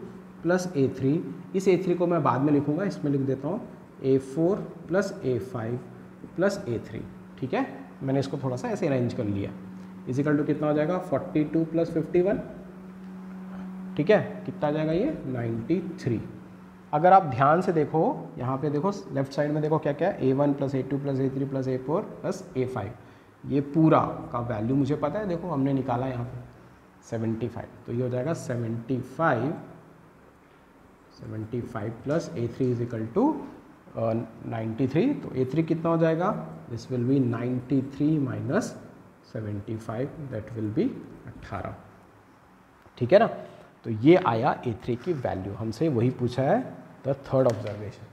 + A3। इस A3 को मैं बाद में लिखूंगा, इसमें लिख देता हूँ A4 + A5 + A3। ठीक है, मैंने इसको थोड़ा सा ऐसे अरेंज कर लिया। = कितना हो जाएगा, 42 + 51। ठीक है, कितना आ जाएगा ये, 93। अगर आप ध्यान से देखो, यहाँ पे देखो लेफ्ट साइड में देखो क्या क्या है, A1 + A2 + A3 + A4 + A5, ये पूरा का वैल्यू मुझे पता है, देखो हमने निकाला यहाँ पे 75, तो ये हो जाएगा 75 + A3 = 93। तो A3 कितना हो जाएगा, this will B 93 - 75, that will be 18। ठीक है ना, तो ये आया A3 की वैल्यू, हमसे वही पूछा है द थर्ड ऑब्जर्वेशन,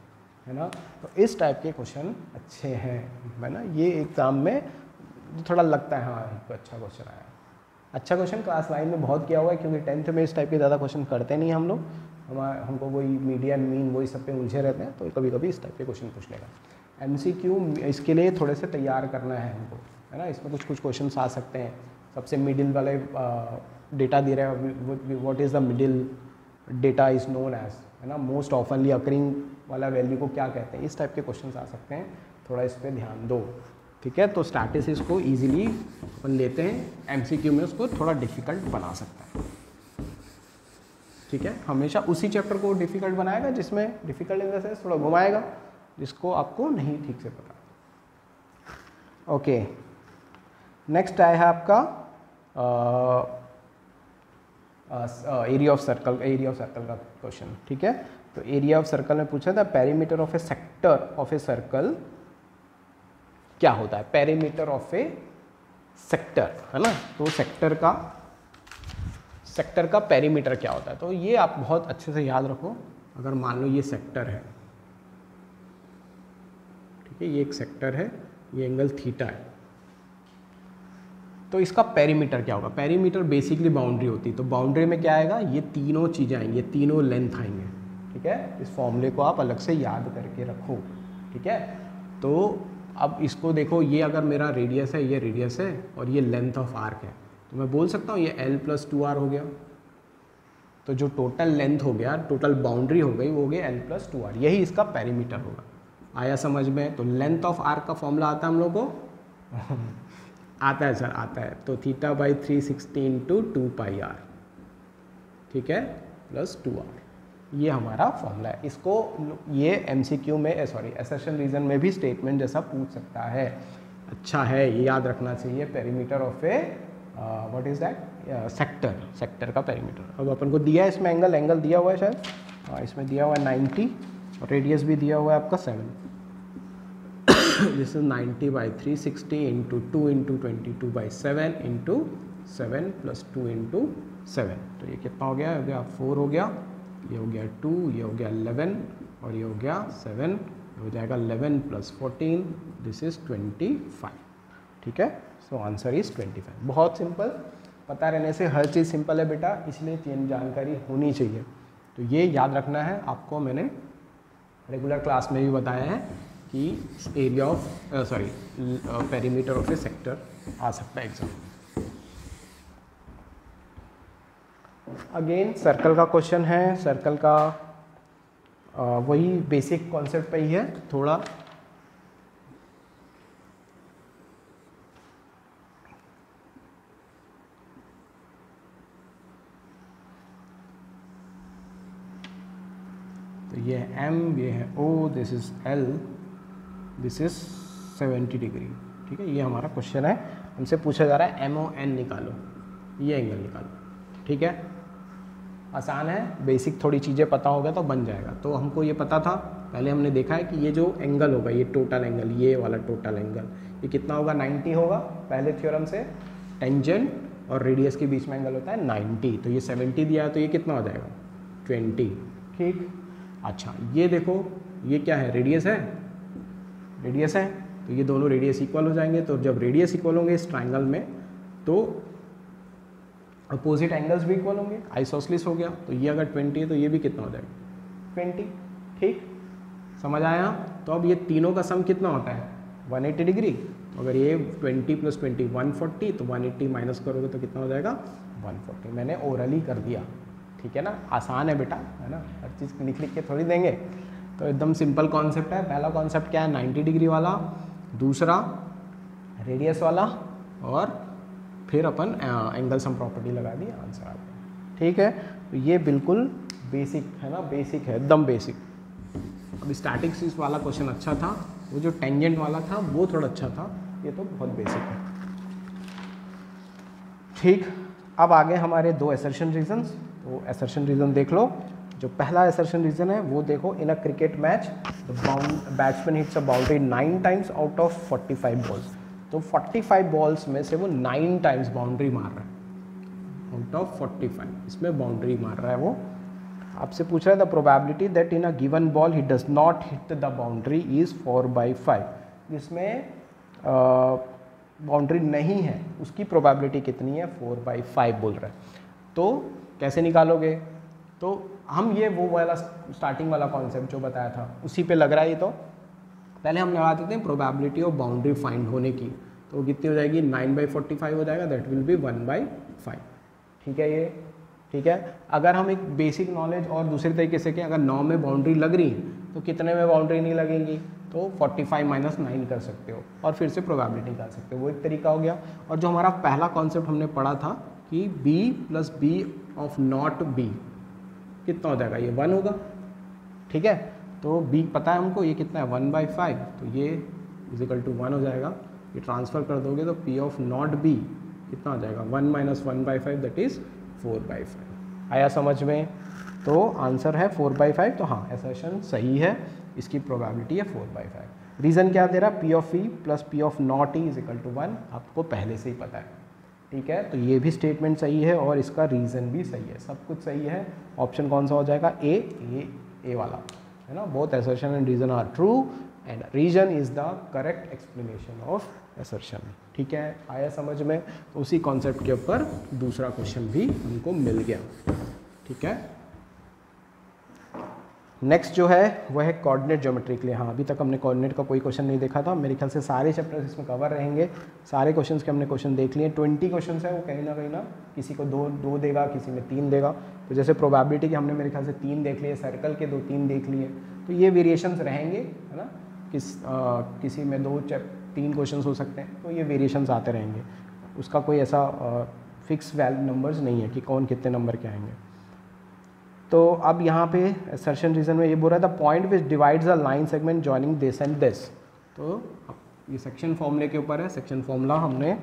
है ना। तो इस टाइप के क्वेश्चन अच्छे हैं, है ना, ये एग्ज़ाम में थोड़ा लगता है हाँ अच्छा क्वेश्चन आया। अच्छा क्वेश्चन क्लास 9 में बहुत किया हुआ है, क्योंकि 10th में इस टाइप के ज़्यादा क्वेश्चन करते नहीं हम लोग, हमको वही मीडियन मीन वही सब पे उलझे रहते हैं, तो कभी कभी इस टाइप के क्वेश्चन पूछ लेगा। MCQ इसके लिए थोड़े से तैयार करना है हमको, है ना, इसमें कुछ क्वेश्चन आ सकते हैं। सबसे मिडिल वाले डेटा दे रहे हैं, what is the middle data is known as, है ना, मोस्ट ऑफनली अकरिंग वाला वैल्यू को क्या कहते हैं, इस टाइप के क्वेश्चन आ सकते हैं, थोड़ा इस पर ध्यान दो। ठीक है, तो स्टैटिस्टिक्स को ईजिली अपन लेते हैं, MCQ में उसको थोड़ा डिफ़िकल्ट बना सकता है। ठीक है, हमेशा उसी चैप्टर को डिफ़िकल्ट बनाएगा जिसमें डिफ़िकल्ट इन द सेंस थोड़ा घुमाएगा, जिसको आपको नहीं ठीक से पता। ओके, नेक्स्ट आया है आपका एरिया ऑफ सर्कल का क्वेश्चन। ठीक है, तो एरिया ऑफ सर्कल में पूछा था perimeter of a sector of a circle क्या होता है, पेरीमीटर ऑफ ए सेक्टर, है ना, तो सेक्टर का पेरीमीटर क्या होता है। तो ये आप बहुत अच्छे से याद रखो, अगर मान लो ये सेक्टर है, ठीक है, ये एक सेक्टर है, ये एंगल थीटा है, तो इसका पेरीमीटर क्या होगा। पेरीमीटर बेसिकली बाउंड्री होती है, तो बाउंड्री में क्या आएगा, ये तीनों चीज़ें आएंगी, ये तीनों लेंथ आएंगे। ठीक है, इस फॉर्मूले को आप अलग से याद करके रखो। ठीक है, तो अब इसको देखो, ये अगर मेरा रेडियस है, ये रेडियस है और ये लेंथ ऑफ आर्क है, तो मैं बोल सकता हूँ ये L + 2R हो गया। तो जो टोटल लेंथ हो गया, टोटल बाउंड्री हो गई, वो हो गया L + 2R, यही इसका पेरीमीटर होगा। आया समझ में? तो लेंथ ऑफ आर्क का फॉर्मूला आता है हम लोग को आता है सर, आता है, तो θ/360 × 2πr, ठीक है, + 2r। ये हमारा फॉर्मूला है। इसको ये MCQ में असर्शन रीजन में भी स्टेटमेंट जैसा पूछ सकता है। अच्छा है, ये याद रखना चाहिए, perimeter of A what is that sector का पेरीमीटर। अब अपन को दिया है इसमें एंगल दिया हुआ है शायद, हाँ इसमें दिया हुआ है 90 और रेडियस भी दिया हुआ है आपका 7। This is 90/3 60 into 2 into 22/7 into 7 + 2 into 7। तो ये कितना हो गया 4 हो गया, ये हो गया 2, ये हो गया 11 और ये हो गया 7, हो जाएगा 11 + 14, दिस इज 25। ठीक है, सो आंसर इज 25। बहुत सिंपल, पता रहने से हर चीज़ सिंपल है बेटा, इसलिए तीन जानकारी होनी चाहिए। तो ये याद रखना है आपको, मैंने रेगुलर क्लास में भी बताया है कि area of perimeter of a sector आ सकता है एग्जाम। अगेन सर्कल का क्वेश्चन है, सर्कल का वही बेसिक कॉन्सेप्ट पे ही है थोड़ा। तो ये है M, ये है O, this is L, this is 70 degree. ठीक है, ये हमारा क्वेश्चन है, हमसे पूछा जा रहा है MON निकालो, ये एंगल निकालो। ठीक है, आसान है, बेसिक थोड़ी चीज़ें पता होगा तो बन जाएगा। तो हमको ये पता था, पहले हमने देखा है कि ये जो एंगल होगा, ये टोटल एंगल, ये वाला टोटल एंगल, ये कितना होगा 90 होगा पहले थ्योरम से। टेंजेंट और रेडियस के बीच में एंगल होता है 90, तो ये 70 दिया है, तो ये कितना हो जाएगा 20। ठीक, अच्छा ये देखो, ये क्या है, रेडियस है, रेडियस है, तो ये दोनों रेडियस इक्वल हो जाएंगे। तो जब रेडियस इक्वल होंगे इस ट्राइंगल में, तो अपोजिट एंगल्स भी इक्वल होंगे, आइसोसेलेस हो गया। तो ये अगर 20 है तो ये भी कितना हो जाएगा 20। ठीक, समझ आया। तो अब ये तीनों का सम कितना होता है 180 डिग्री। तो अगर ये 20 + 20 140, तो 180 माइनस करोगे तो कितना हो जाएगा 140। मैंने ओरली कर दिया, ठीक है ना, आसान है बेटा, है ना, हर चीज़ लिख के थोड़ी देंगे। तो एकदम सिंपल कॉन्सेप्ट है। पहला कॉन्सेप्ट क्या है 90 डिग्री वाला, दूसरा रेडियस वाला, और फिर अपन एंगल सम प्रॉपर्टी लगा दी, आंसर आ गया। ठीक है, तो ये बिल्कुल बेसिक है ना, बेसिक है एकदम बेसिक। अभी स्टैटिक्स वाला क्वेश्चन अच्छा था, वो जो टेंजेंट वाला था वो थोड़ा अच्छा था, ये तो बहुत बेसिक है। ठीक, अब आगे हमारे 2 असर्शन रीजन्स। तो असर्शन रीजन देख लो। जो पहला असर्शन रीजन है वो देखो, in a cricket match the batsman hits a boundary 9 times out of 45 balls. तो 45 बॉल्स में से वो 9 टाइम्स बाउंड्री मार रहा है, आउट ऑफ 45 इसमें बाउंड्री मार रहा है वो। आपसे पूछ रहा है the probability that in a given ball he does not hit the boundary is 4/5। जिसमें बाउंड्री नहीं है उसकी प्रोबेबिलिटी कितनी है 4/5 बोल रहा है। तो कैसे निकालोगे, तो हम ये वो वाला स्टार्टिंग वाला कॉन्सेप्ट जो बताया था उसी पे लग रहा है। ये तो पहले हम लगा देते हैं प्रोबेबिलिटी ऑफ बाउंड्री फाइंड होने की, तो कितनी हो जाएगी 9/45 हो जाएगा, दैट विल बी 1/5। ठीक है, ये ठीक है। अगर हम एक बेसिक नॉलेज और दूसरे तरीके से कि अगर 9 में बाउंड्री लग रही तो कितने में बाउंड्री नहीं लगेंगी, तो 45 - 9 कर सकते हो और फिर से प्रोबेबिलिटी निकाल सकते हो, वो एक तरीका हो गया। और जो हमारा पहला कॉन्सेप्ट हमने पढ़ा था कि b + b of not b कितना हो जाएगा, ये 1 होगा। ठीक है, तो b पता है हमको, ये कितना है 1/5, तो ये = 1 हो जाएगा। ये ट्रांसफ़र कर दोगे तो p ऑफ नॉट b कितना हो जाएगा 1 - 1/5 दैट इज़ 4/5। आया समझ में? तो आंसर है 4/5। तो हाँ, असर्शन सही है, इसकी प्रोबेबिलिटी है 4/5। रीज़न क्या दे रहा है, p of e + p of not e = 1, आपको पहले से ही पता है। ठीक है, तो ये भी स्टेटमेंट सही है और इसका रीज़न भी सही है, सब कुछ सही है। ऑप्शन कौन सा हो जाएगा, ए वाला, है ना। Both assertion and reason are true and reason is the correct explanation of assertion. ठीक है, आया समझ में? तो उसी कॉन्सेप्ट के ऊपर दूसरा क्वेश्चन भी हमको मिल गया। ठीक है, नेक्स्ट जो है वह है कोऑर्डिनेट ज्योमेट्री के लिए। हाँ, अभी तक हमने कोऑर्डिनेट का कोई क्वेश्चन नहीं देखा था, मेरे ख्याल से सारे चैप्टर्स इसमें कवर रहेंगे। सारे क्वेश्चंस के हमने क्वेश्चन देख लिए। 20 क्वेश्चन है, वो कहीं ना किसी को दो देगा, किसी में 3 देगा। तो जैसे प्रोबेबिलिटी के हमने मेरे ख्याल से 3 देख लिए, सर्कल के 2-3 देख लिए। तो ये वेरिएशंस रहेंगे, है ना। किसी में 2-3 क्वेश्चन हो सकते हैं, तो ये वेरिएशंस आते रहेंगे। उसका कोई ऐसा फिक्स वैल्यू नंबर्स नहीं है कि कौन कितने नंबर के आएंगे। तो अब यहाँ पे assertion रीजन में ये बोल रहा है the point which divides a line segment joining this and this. तो ये सेक्शन फॉर्मूले के ऊपर है, सेक्शन फॉर्मूला हमने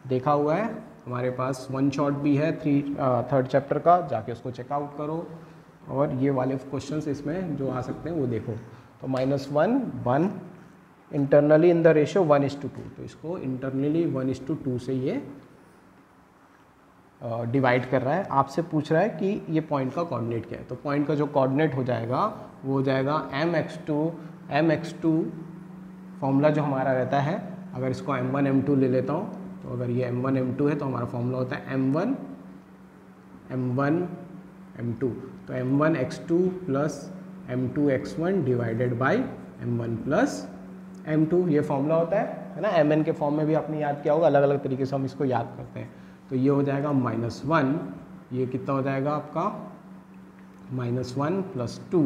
देखा हुआ है, हमारे पास वन शॉट भी है थर्ड चैप्टर का, जाके उसको चेकआउट करो और ये वाले क्वेश्चंस इसमें जो आ सकते हैं वो देखो। तो -1 इंटरनली इन द रेशियो 1:2, तो इसको इंटरनली 1:2 से ये डिवाइड कर रहा है। आपसे पूछ रहा है कि ये पॉइंट का कोऑर्डिनेट क्या है, तो पॉइंट का जो कोऑर्डिनेट हो जाएगा वो हो जाएगा mx2 फॉर्मूला जो हमारा रहता है, अगर इसको m1 m2 ले लेता हूँ, तो अगर ये m1 m2 है तो हमारा फॉर्मूला होता है m1 m2, तो m1 x2 plus m2 x1 divided by m1 plus m2, ये फॉर्मूला होता है ना। mn के फॉर्म में भी आपने याद किया होगा, अलग अलग तरीके से हम इसको याद करते हैं। तो ये हो जाएगा -1, ये कितना हो जाएगा आपका -1 + 2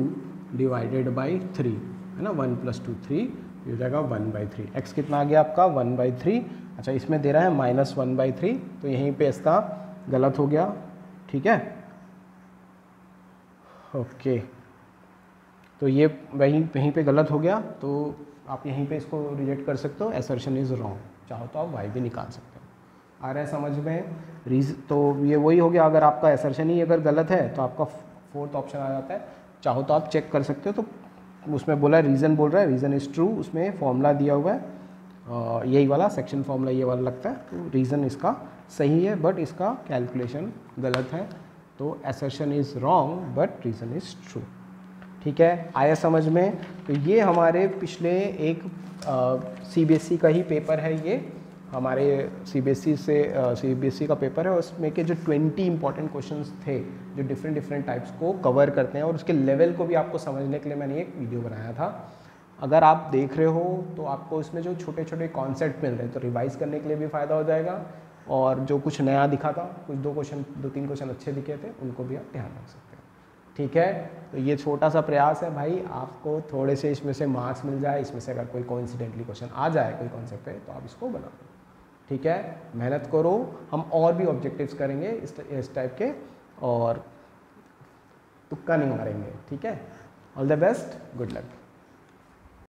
डिवाइडेड बाई 3, है ना, 1 + 2 3, ये हो जाएगा 1/3। x कितना आ गया आपका 1/3। अच्छा, इसमें दे रहा है -1/3, तो यहीं पे इसका गलत हो गया, ठीक है, ओके। तो ये वहीं पे गलत हो गया, तो आप यहीं पे इसको रिजेक्ट कर सकते हो, असर्शन इज़ रॉन्ग। चाहो तो आप y भी निकाल सकते हो। आ रहा है समझ में? तो ये वही हो गया, अगर आपका असर्शन ही अगर गलत है तो आपका फोर्थ ऑप्शन आ जाता है। चाहो तो आप चेक कर सकते हो, तो उसमें बोला रीज़न बोल रहा है, रीज़न इज़ ट्रू, उसमें फॉर्मूला दिया हुआ है यही वाला सेक्शन फॉर्मूला, ये वाला लगता है, तो रीज़न इसका सही है बट इसका कैलकुलेशन गलत है, तो assertion is wrong but reason is true. ठीक है, आया समझ में? तो ये हमारे पिछले एक सीबीएसई का ही पेपर है, ये हमारे सीबीएसई का पेपर है, उसमें के जो 20 इंपॉर्टेंट क्वेश्चंस थे जो डिफरेंट टाइप्स को कवर करते हैं, और उसके लेवल को भी आपको समझने के लिए मैंने एक वीडियो बनाया था। अगर आप देख रहे हो तो आपको इसमें जो छोटे छोटे कॉन्सेप्ट मिल रहे हैं, तो रिवाइज करने के लिए भी फ़ायदा हो जाएगा, और जो कुछ नया दिखा था, कुछ 2-3 क्वेश्चन अच्छे दिखे थे, उनको भी आप ध्यान रख सकते हो। ठीक है, तो ये छोटा सा प्रयास है भाई, आपको थोड़े से इसमें से मार्क्स मिल जाए, इसमें से अगर कोई कोइंसिडेंटली क्वेश्चन आ जाए कोई कॉन्सेप्ट पे, तो आप इसको बना लो। ठीक है, मेहनत करो, हम और भी ऑब्जेक्टिव्स करेंगे इस टाइप के, और तुक्का नहीं मारेंगे। ठीक है, all the best, good luck.